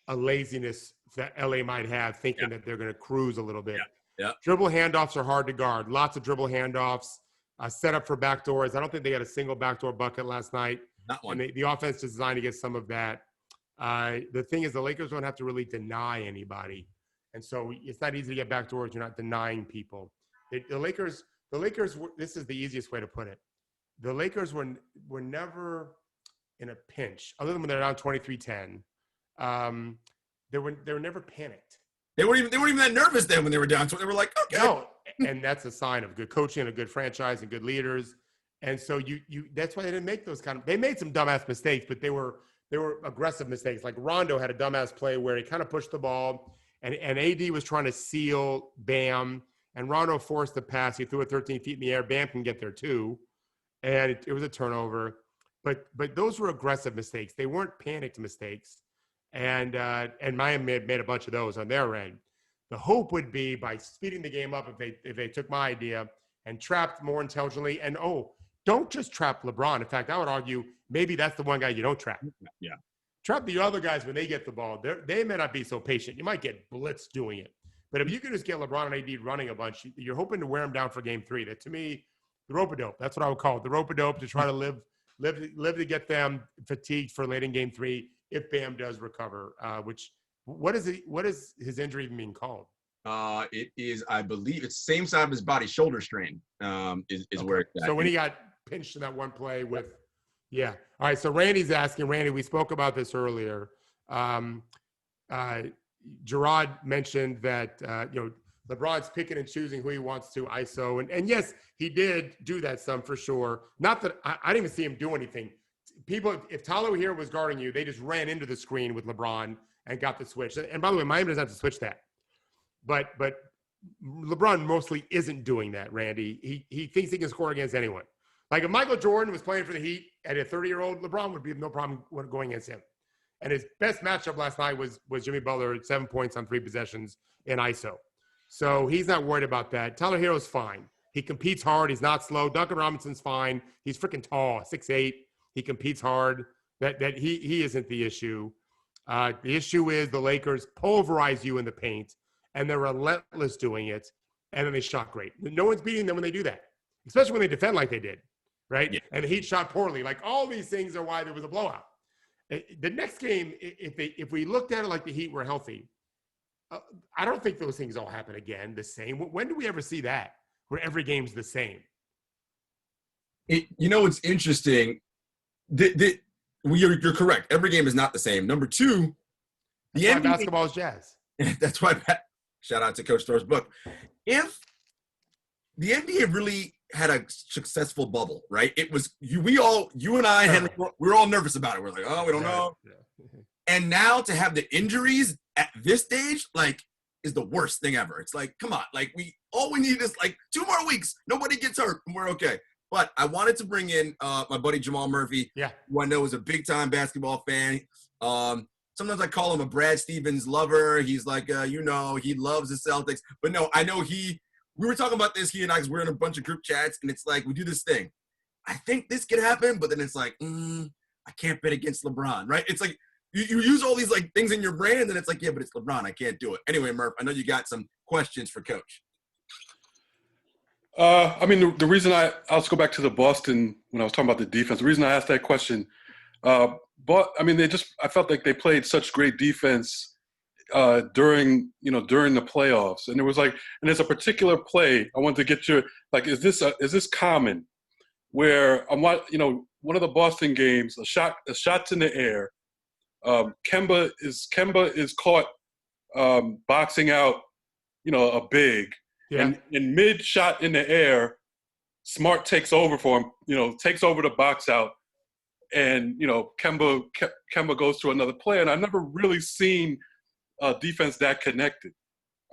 a laziness that LA might have, thinking that they're going to cruise a little bit. Yeah. Dribble handoffs are hard to guard. Lots of dribble handoffs. Set up for backdoors. I don't think they got a single backdoor bucket last night. Not one. And the offense is designed to get some of that. The thing is, the Lakers don't have to really deny anybody. And so it's not easy to get backdoors. You're not denying people. The Lakers, this is the easiest way to put it. The Lakers were never in a pinch, other than when they're down 23-10. They were never panicked. They weren't even that nervous then when they were down. So they were like, okay. No, and that's a sign of good coaching and a good franchise and good leaders. And so that's why they didn't make those they made some dumbass mistakes, but they were aggressive mistakes. Like Rondo had a dumbass play where he kind of pushed the ball and AD was trying to seal Bam, and Rondo forced the pass. He threw it 13 feet in the air. Bam can get there too. And it was a turnover. But those were aggressive mistakes. They weren't panicked mistakes. And Miami made a bunch of those on their end. The hope would be by speeding the game up if they took my idea and trapped more intelligently. And don't just trap LeBron. In fact, I would argue maybe that's the one guy you don't trap. Yeah. Trap the other guys when they get the ball. They may not be so patient. You might get blitz doing it. But if you can just get LeBron and AD running a bunch, you're hoping to wear them down for game 3. That to me, the rope-a-dope. That's what I would call it. The rope-a-dope to try to live to get them fatigued for late in game 3 if Bam does recover. What is his injury even being called? It is, I believe, it's same side of his body, shoulder strain. Is okay. Where it's at. So when he got pinched in that one play with, All right. So Randy's asking, Randy, we spoke about this earlier. Jarod mentioned that LeBron's picking and choosing who he wants to ISO. And yes, he did do that some for sure. Not that I didn't even see him do anything. People, if Tyler here was guarding you, they just ran into the screen with LeBron and got the switch. And by the way, Miami doesn't have to switch that. But LeBron mostly isn't doing that, Randy. He thinks he can score against anyone. Like if Michael Jordan was playing for the Heat at a 30-year-old, LeBron would be no problem going against him. And his best matchup last night was Jimmy Butler at 7 points on 3 possessions in ISO. So he's not worried about that. Tyler Hero's fine. He competes hard. He's not slow. Duncan Robinson's fine. He's freaking tall, 6'8". He competes hard. That he isn't the issue. The issue is the Lakers pulverize you in the paint, and they're relentless doing it, and then they shot great. No one's beating them when they do that, especially when they defend like they did, right? Yeah. And the Heat shot poorly. Like all these things are why there was a blowout. The next game, if we looked at it like the Heat were healthy, I don't think those things all happen again the same. When do we ever see that, where every game's the same? It's interesting. You're correct. Every game is not the same. Number two, the NBA basketball is jazz. That's why. Shout out to Coach Thorpe's book. If the NBA really had a successful bubble, right? It was you and I, Henry, we were all nervous about it. We're like, oh, we don't know. Yeah. And now to have the injuries at this stage, like, is the worst thing ever. It's like, come on, like all we need is like 2 more weeks. Nobody gets hurt, and we're okay. But I wanted to bring in my buddy Jamal Murphy, who I know is a big-time basketball fan. Sometimes I call him a Brad Stevens lover. He's like, he loves the Celtics. But no, I know we were talking about this, he and I, because we're in a bunch of group chats, and it's like, we do this thing. I think this could happen, but then it's like, I can't bet against LeBron, right? It's like, you use all these like things in your brain, and then it's like, yeah, but it's LeBron. I can't do it. Anyway, Murph, I know you got some questions for Coach. The reason I'll just go back to the Boston when I was talking about the defense. The reason I asked that question, I felt like they played such great defense during the playoffs, and it was like, and there's a particular play I wanted to get your is this common, where one of the Boston games, a shot's in the air, Kemba is caught boxing out, a big. Yeah. And in mid shot in the air, Smart takes over for him, takes over the box out. And, Kemba goes to another player. And I've never really seen defense that connected.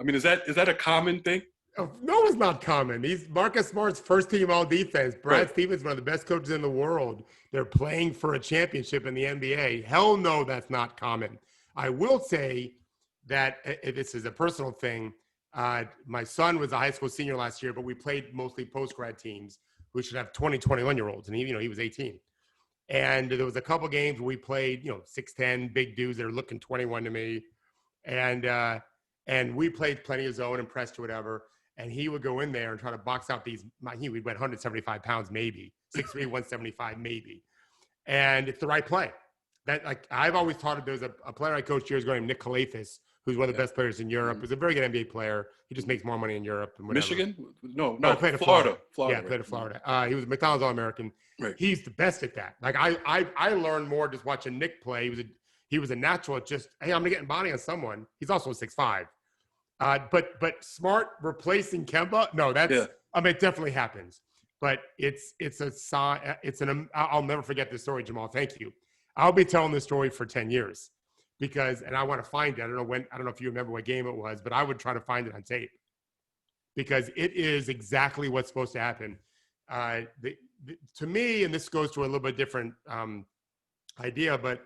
I mean, is that a common thing? Oh, no, it's not common. He's Marcus Smart's first team all defense. Brad Stevens, one of the best coaches in the world. They're playing for a championship in the NBA. Hell no, that's not common. I will say that this is a personal thing. My son was a high school senior last year, but we played mostly post-grad teams who should have 20, 21-year-olds. And he was 18. And there was a couple games where we played, 6'10", big dudes that are looking 21 to me. And we played plenty of zone and pressed or whatever. And he would go in there and try to box out we'd went 175 pounds, maybe 6'3", 175, maybe. And it's the right play. I've always taught there's a player I coached years ago named Nick Kalathis, who's one of the best players in Europe. He's a very good NBA player. He just makes more money in Europe and whatever. Michigan? No, I played at Florida. Florida. Yeah, played at Florida. He was a McDonald's All-American. Right. He's the best at that. I learned more just watching Nick play. He was a natural at just, hey, I'm gonna get in body on someone. He's also 6'5". But Smart replacing Kemba, no, it definitely happens. But I'll never forget this story, Jamal. Thank you. I'll be telling this story for 10 years. And I want to find it. I don't know if you remember what game it was, but I would try to find it on tape because it is exactly what's supposed to happen. To me, and this goes to a little bit different idea, but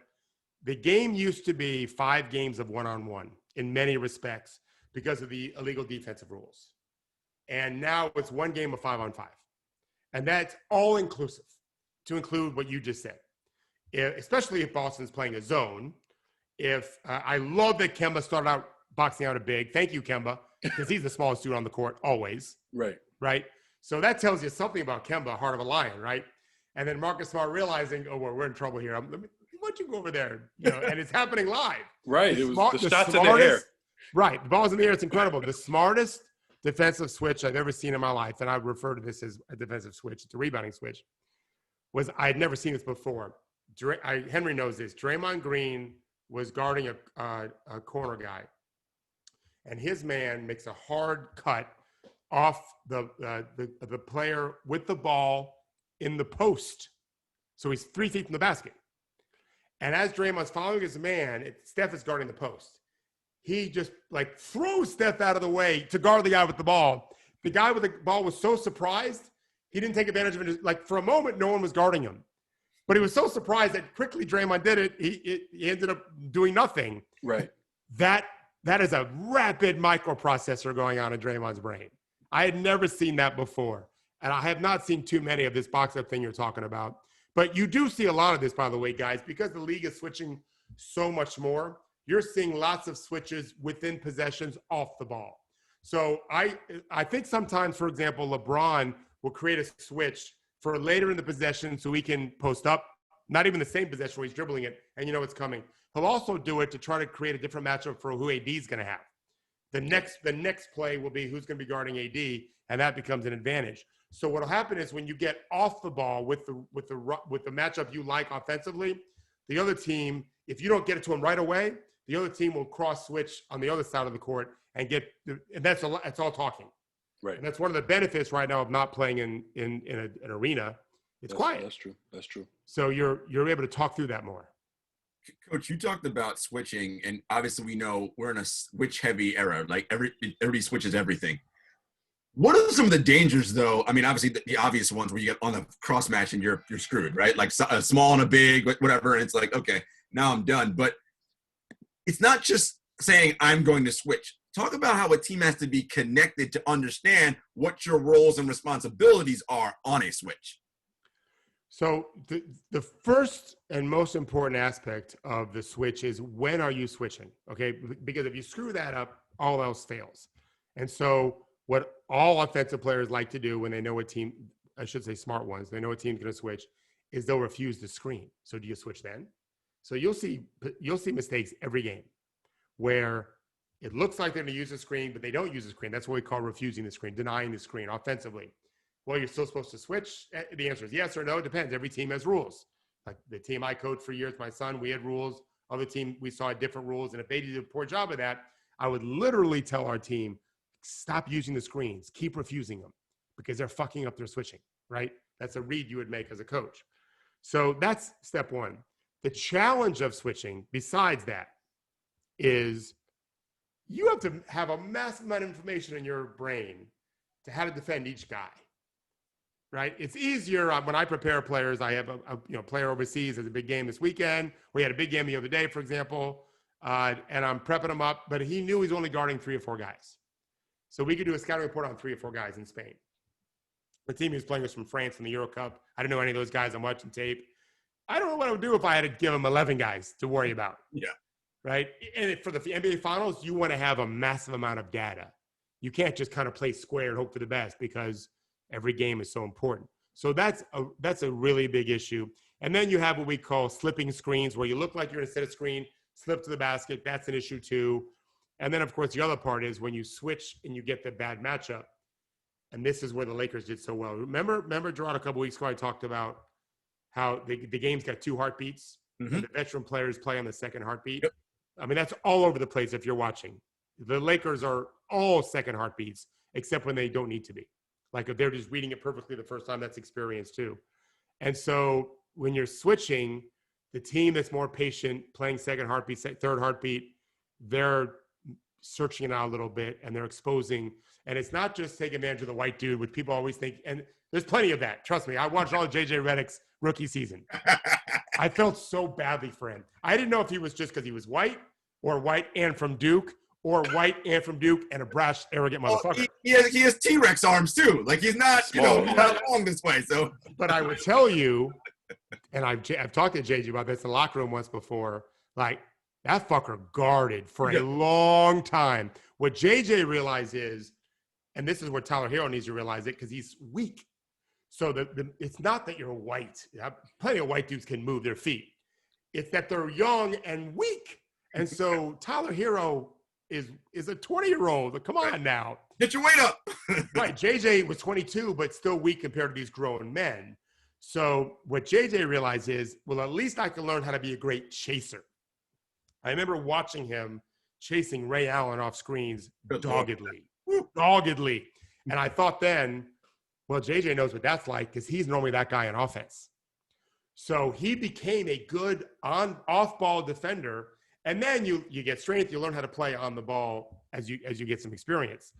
the game used to be 5 games of one-on-one in many respects because of the illegal defensive rules. And now it's 1 game of 5-on-5. And that's all inclusive to include what you just said, especially if Boston's playing a zone. I love that Kemba started out boxing out a big. Thank you, Kemba, because he's the smallest dude on the court always. Right. So that tells you something about Kemba, heart of a lion, right? And then Marcus Smart realizing, we're in trouble here. Why don't you go over there? And it's happening live. Right. It was the shots in the air. Right. The ball's in the air. It's incredible. The smartest defensive switch I've ever seen in my life, and I refer to this as a defensive switch, it's a rebounding switch, was I had never seen this before. Henry knows this. Draymond Green was guarding a corner guy. and his man makes a hard cut off the player with the ball in the post. So he's 3 feet from the basket. And as Draymond's following his man, Steph is guarding the post. He just like throws Steph out of the way to guard the guy with the ball. The guy with the ball was so surprised, he didn't take advantage of it. Like for a moment, no one was guarding him. But he was so surprised that quickly Draymond did it. He ended up doing nothing. Right. That is a rapid microprocessor going on in Draymond's brain. I had never seen that before. And I have not seen too many of this box-up thing you're talking about. But you do see a lot of this, by the way, guys, because the league is switching so much more. You're seeing lots of switches within possessions off the ball. So I think sometimes, for example, LeBron will create a switch for later in the possession so he can post up, not even the same possession where he's dribbling it, and you know it's coming. He'll also do it to try to create a different matchup for who AD is going to have. The next play will be who's going to be guarding AD, and that becomes an advantage. So what will happen is when you get off the ball with the matchup you like offensively, the other team, if you don't get it to them right away, the other team will cross switch on the other side of the court and that's all talking. Right. And that's one of the benefits right now of not playing in an arena. It's quiet. That's true. So you're able to talk through that more. Coach, you talked about switching, and obviously we know we're in a switch-heavy era. Like everybody switches everything. What are some of the dangers, though? I mean, obviously the obvious ones where you get on a cross match and you're screwed, right? Like a small and a big, whatever, and it's like, okay, now I'm done. But it's not just saying I'm going to switch. Talk about how a team has to be connected to understand what your roles and responsibilities are on a switch. So the first and most important aspect of the switch is when are you switching, okay? Because if you screw that up, all else fails. And so what all offensive players like to do when they know a team, I should say smart ones, they know a team's going to switch, is they'll refuse the screen. So do you switch then? So you'll see mistakes every game where it looks like they're going to use the screen, but they don't use the screen. That's what we call refusing the screen, denying the screen offensively. Well, you're still supposed to switch. The answer is yes or no. It depends. Every team has rules. Like the team I coached for years, my son, we had rules. Other team, we saw different rules. And if they did a poor job of that, I would literally tell our team, stop using the screens. Keep refusing them because they're fucking up their switching, right? That's a read you would make as a coach. So that's step one. The challenge of switching, besides that, is you have to have a massive amount of information in your brain to how to defend each guy. Right? It's easier when I prepare players. I have a player overseas has a big game this weekend. We had a big game the other day, for example, and I'm prepping him up, but he knew he's only guarding 3 or 4 guys. So we could do a scouting report on 3 or 4 guys in Spain. The team he was playing was from France in the Euro Cup. I didn't know any of those guys. I'm watching tape. I don't know what I would do if I had to give him 11 guys to worry about. Yeah. Right? And for the NBA Finals, you want to have a massive amount of data. You can't just kind of play square and hope for the best because every game is so important. So that's a really big issue. And then you have what we call slipping screens, where you look like you're going to set a screen, slip to the basket. That's an issue too. And then, of course, the other part is when you switch and you get the bad matchup. And this is where the Lakers did so well. Remember, Jarod, a couple weeks ago, I talked about how the game's got 2 heartbeats. Mm-hmm. And the veteran players play on the second heartbeat. Yep. I mean, that's all over the place if you're watching. The Lakers are all second heartbeats, except when they don't need to be. Like if they're just reading it perfectly the first time, that's experience too. And so when you're switching, the team that's more patient, playing second heartbeat, third heartbeat, they're searching it out a little bit and they're exposing. And it's not just taking advantage of the white dude, which people always think. And there's plenty of that. Trust me. I watched all of J.J. Redick's rookie season. I felt so badly for him. I didn't know if he was just because he was white or white and from Duke, or white and from Duke and a brash, arrogant motherfucker. He has T-Rex arms too. Like he's not, not long this way. So, but I would tell you, and I've talked to JJ about this in the locker room once before. Like that fucker guarded for a long time. What JJ realized is, and this is where Tyler Hero needs to realize it because he's weak. So it's not that you're white. Plenty of white dudes can move their feet. It's that they're young and weak. And so Tyler Hero is a 20-year-old. Come on now. Get your weight up. Right. JJ was 22, but still weak compared to these grown men. So what JJ realized is, well, at least I can learn how to be a great chaser. I remember watching him chasing Ray Allen off screens Good doggedly. Lord. Doggedly. And I thought then, well, JJ knows what that's like because he's normally that guy in offense. So he became a good off-ball defender. And then you get strength, you learn how to play on the ball as you get some experience.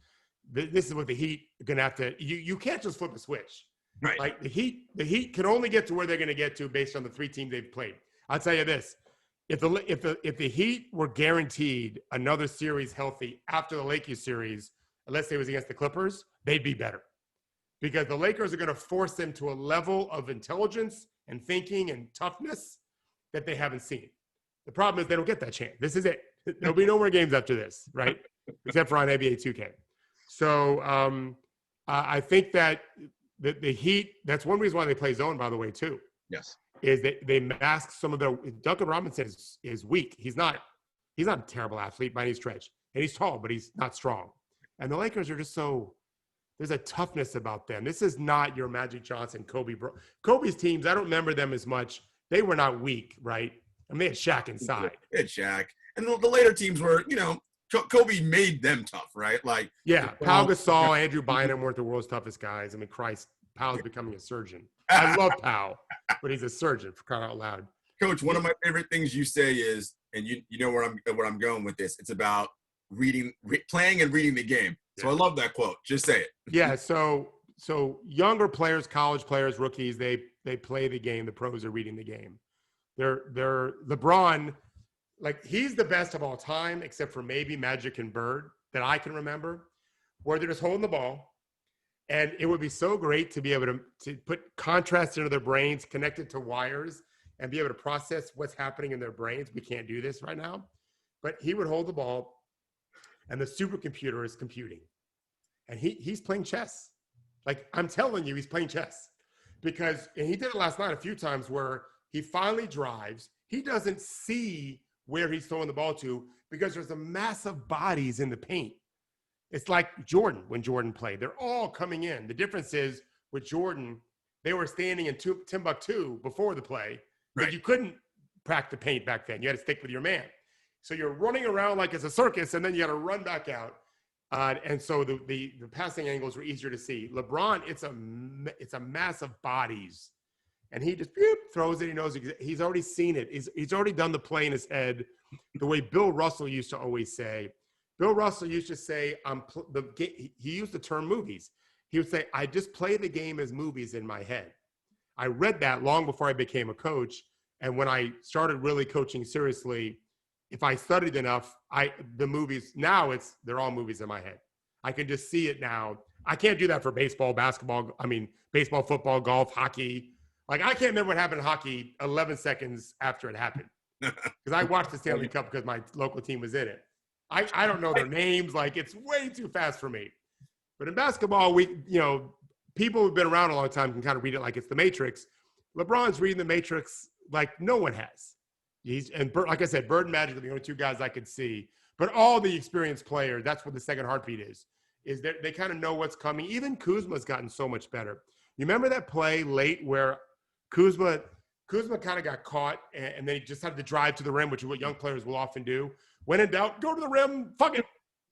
This is what the Heat are going to have to – you can't just flip a switch. Right. Like the Heat can only get to where they're going to get to based on the 3 teams they've played. I'll tell you this. If the Heat were guaranteed another series healthy after the Lakers series, unless it was against the Clippers, they'd be better. Because the Lakers are going to force them to a level of intelligence and thinking and toughness that they haven't seen. The problem is they don't get that chance. This is it. There'll be no more games after this, right? Except for on NBA 2K. So I think that the Heat, that's one reason why they play zone, by the way, too. Yes. Is that they mask some of their – Duncan Robinson is weak. He's not a terrible athlete by any stretch. And he's tall, but he's not strong. And the Lakers are just so – there's a toughness about them. This is not your Magic Johnson, Kobe's teams, I don't remember them as much. They were not weak, right? I mean, they had Shaq inside. They had Shaq. And the later teams were, Kobe made them tough, right? Like, yeah, Pau Gasol, Andrew Bynum weren't the world's toughest guys. I mean, Christ, Pau's becoming a surgeon. I love Pau, but he's a surgeon for crying out loud. Coach, one of my favorite things you say is, and you know where I'm going with this. It's about playing and reading the game. So I love that quote. Just say it. Yeah. So younger players, college players, rookies, they play the game. The pros are reading the game. They're LeBron. Like, he's the best of all time, except for maybe Magic and Bird that I can remember, where they're just holding the ball. And it would be so great to be able to put contrast into their brains, connected to wires, and be able to process what's happening in their brains. We can't do this right now. But he would hold the ball, and the supercomputer is computing. And he's playing chess. Like, I'm telling you, he's playing chess. And he did it last night a few times where he finally drives. He doesn't see where he's throwing the ball to because there's a massive bodies in the paint. It's like Jordan, when Jordan played. They're all coming in. The difference is with Jordan, they were standing in Timbuktu before the play, but right. You couldn't crack the paint back then. You had to stick with your man. So you're running around like it's a circus, and then you got to run back out. And so the passing angles were easier to see. LeBron, it's a mass of bodies. And he just throws it. He knows he's already seen it. He's already done the play in his head the way Bill Russell used to always say. Bill Russell used to say, he used the term movies. He would say, I just play the game as movies in my head. I read that long before I became a coach. And when I started really coaching seriously, if I studied enough, the movies, now they're all movies in my head. I can just see it now. I can't do that for baseball, baseball, football, golf, hockey. Like, I can't remember what happened in hockey 11 seconds after it happened. Because I watched the Stanley Cup because my local team was in it. I don't know their names. Like, it's way too fast for me. But in basketball, people who've been around a long time can kind of read it like it's the Matrix. LeBron's reading the Matrix like no one has. Like I said, Bird and Magic are the only two guys I could see. But all the experienced players, that's what the second heartbeat is that they kind of know what's coming. Even Kuzma's gotten so much better. You remember that play late where Kuzma kind of got caught, and then he just had to drive to the rim, which is what young players will often do. When in doubt, go to the rim, fuck it,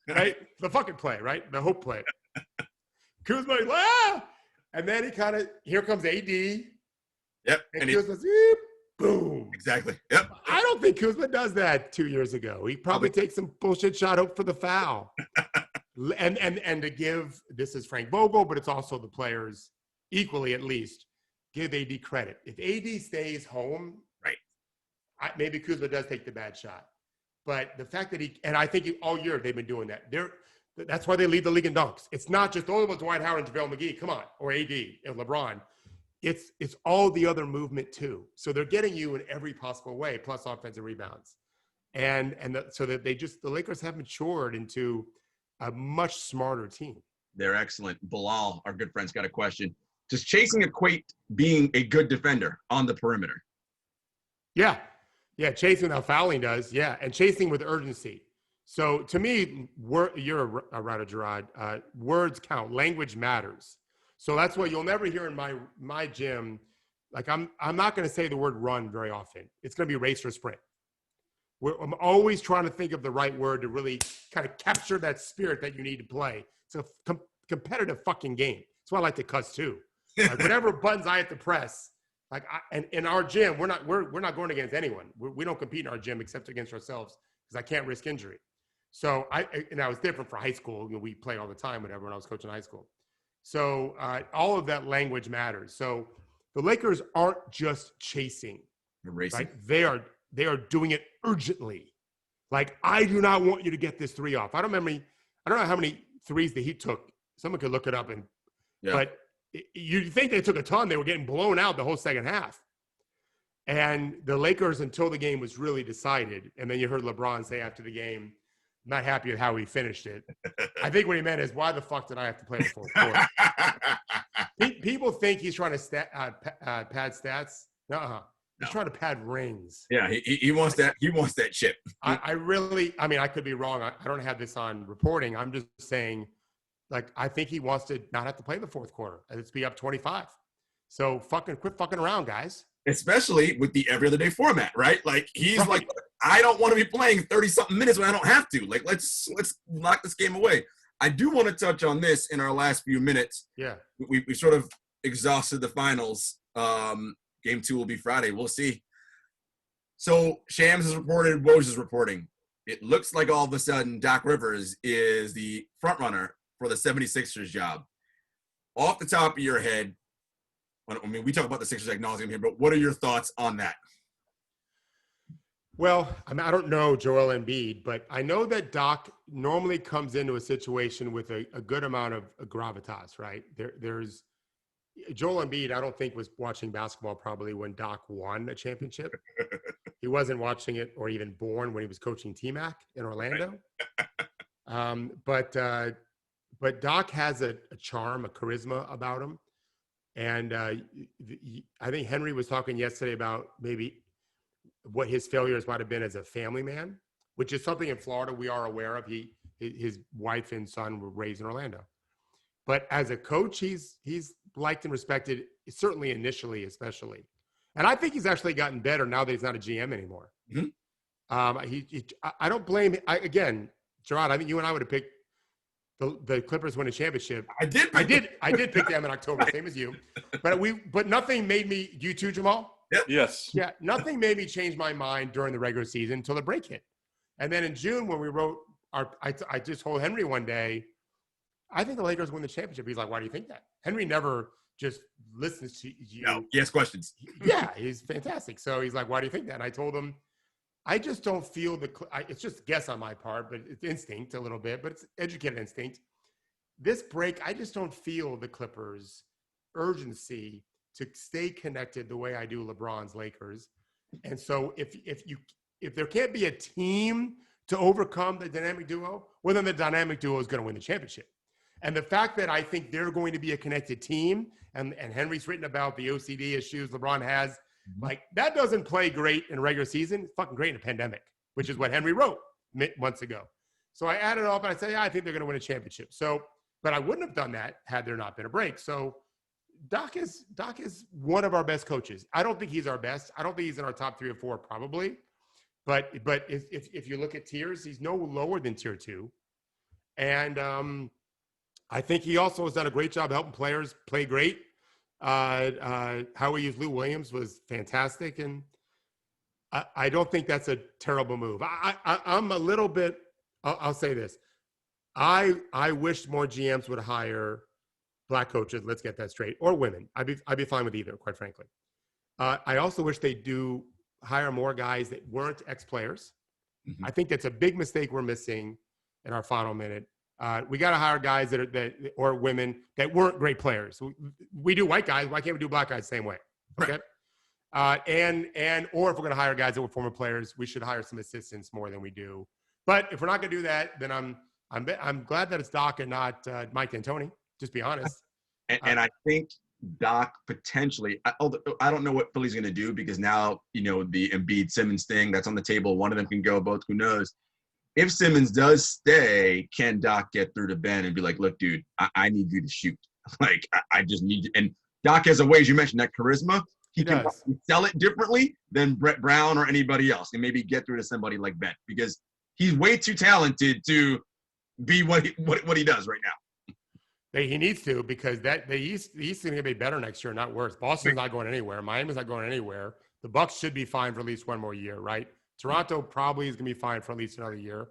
right? The fucking play, right? The hope play. Kuzma, and then here comes AD. Yep. And Kuzma's, boom. Exactly. Yep. I don't think Kuzma does that 2 years ago. He probably takes some bullshit shot, hope for the foul. and to give, this is Frank Vogel, but it's also the players equally, at least, give AD credit. If AD stays home, right, maybe Kuzma does take the bad shot. But the fact that I think all year they've been doing that. That's why they lead the league in dunks. It's not just, it was Dwight Howard and JaVale McGee, come on, or AD and LeBron. It's all the other movement too. So they're getting you in every possible way, plus offensive rebounds. So that the Lakers have matured into a much smarter team. They're excellent. Bilal, our good friend's got a question. Does chasing equate being a good defender on the perimeter? Yeah. Yeah, chasing without fouling does. Yeah, and chasing with urgency. So to me, you're right, Jarod. Words count. Language matters. So that's what you'll never hear in my gym. Like, I'm not going to say the word run very often. It's going to be race or sprint. I'm always trying to think of the right word to really kind of capture that spirit that you need to play. It's a competitive fucking game. That's why I like to cuss too. Like whatever buttons I have to press. Like and in our gym, we're not going against anyone. We don't compete in our gym except against ourselves because I can't risk injury. So that was different for high school. We play all the time, whatever. When I was coaching high school, so all of that language matters. So the Lakers aren't just chasing, right? They are doing it urgently. Like I do not want you to get this three off. I don't know how many threes that he took. Someone could look it up but. You think they took a ton. They were getting blown out the whole second half. And the Lakers, until the game was really decided, and then you heard LeBron say after the game, not happy with how he finished it. I think what he meant is, why the fuck did I have to play the fourth quarter? People think he's trying to pad stats. No. He's trying to pad rings. Yeah, he wants that. He wants that chip. I could be wrong. I don't have this on reporting. I'm just saying, like, I think he wants to not have to play the fourth quarter. It's be up 25. So quit fucking around, guys. Especially with the every other day format, right? Like he's like, I don't want to be playing 30-something minutes when I don't have to. Like, let's lock this game away. I do want to touch on this in our last few minutes. Yeah. We sort of exhausted the finals. Game 2 will be Friday. We'll see. So Shams has reported, Woj is reporting. It looks like all of a sudden Doc Rivers is the front runner for the 76ers job. Off the top of your head, I mean, we talk about the Sixers ad nauseum here, but what are your thoughts on that? Well, I don't know Joel Embiid, but I know that Doc normally comes into a situation with a good amount of gravitas, right? There's Joel Embiid, I don't think was watching basketball probably when Doc won a championship. He wasn't watching it or even born when he was coaching T-Mac in Orlando. But Doc has a charm, a charisma about him. And I think Henry was talking yesterday about maybe what his failures might have been as a family man, which is something in Florida we are aware of. His wife and son were raised in Orlando. But as a coach, he's liked and respected, certainly initially, especially. And I think he's actually gotten better now that he's not a GM anymore. Mm-hmm. I don't blame him. Again, Jarod, I think you and I would have picked the Clippers win a championship. I did pick them in October, same as you. But nothing made me. You too, Jamal? Yep. Yes. Yeah, nothing made me change my mind during the regular season until the break hit. And then in June, when we wrote I just told Henry one day, I think the Lakers win the championship. He's like, why do you think that? Henry never just listens to you. No, he has questions. Yeah, he's fantastic. So he's like, why do you think that? And I told him, I just don't feel it's just a guess on my part, but it's instinct a little bit, but it's educated instinct. This break, I just don't feel the Clippers' urgency to stay connected the way I do LeBron's Lakers. And so if there can't be a team to overcome the dynamic duo, well, then the dynamic duo is going to win the championship. And the fact that I think they're going to be a connected team, and Henry's written about the OCD issues LeBron has, like, that doesn't play great in regular season. It's fucking great in a pandemic, which is what Henry wrote months ago. So I added it up and I said, yeah, I think they're going to win a championship. So, but I wouldn't have done that had there not been a break. So Doc is one of our best coaches. I don't think he's our best. I don't think he's in our top 3 or 4 probably. But if you look at tiers, he's no lower than tier 2. And I think he also has done a great job helping players play great. How he used Lou Williams was fantastic, and I don't think that's a terrible move. I'm a little bit. I'll say this: I wish more GMs would hire black coaches. Let's get that straight, or women. I'd be fine with either, quite frankly. I also wish they do hire more guys that weren't ex-players. Mm-hmm. I think that's a big mistake we're missing in our final minute. We got to hire guys or women that weren't great players. We do white guys. Why can't we do black guys the same way? Okay. Right. Or if we're going to hire guys that were former players, we should hire some assistants more than we do. But if we're not going to do that, then I'm glad that it's Doc and not Mike D'Antoni. Just be honest. And I think Doc potentially. I don't know what Philly's going to do because now the Embiid Simmons thing that's on the table. One of them can go. Both. Who knows? If Simmons does stay, can Doc get through to Ben and be like, look, dude, I need you to shoot. Like, I just need you. And Doc has a way, as you mentioned, that charisma. he can does. sell it differently than Brett Brown or anybody else, and maybe get through to somebody like Ben, because he's way too talented to be what he does right now. He needs to, because the East is going to be better next year, not worse. Boston's not going anywhere. Miami's not going anywhere. The Bucks should be fine for at least one more year, right? Toronto probably is going to be fine for at least another year.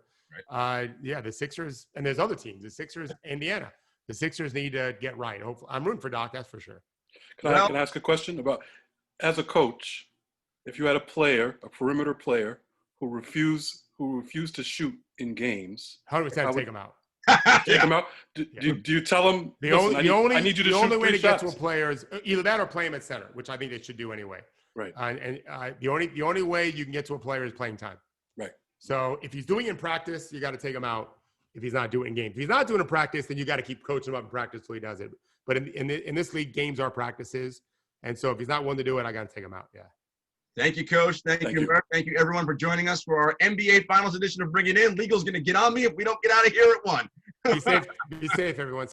Right. The Sixers, and there's other teams. The Sixers, Indiana. The Sixers need to get right. Hopefully, I'm rooting for Doc, that's for sure. Can I ask a question about, as a coach, if you had a perimeter player who refused to shoot in games, 100% take him out. Take him out. Do you tell him? The only way to get to a player is either that or play him at center, which I think they should do anyway. Right. The only way you can get to a player is playing time. Right. So if he's doing it in practice, you got to take him out. If he's not doing it in games, if he's not doing it in practice, then you got to keep coaching him up in practice till he does it. But in this league, games are practices, and so if he's not willing to do it, I got to take him out. Yeah. Thank you, Coach. Thank you, Mark. Thank you, everyone, for joining us for our NBA Finals edition of Bring It In. Legal's going to get on me if we don't get out of here at 1. Be safe, everyone.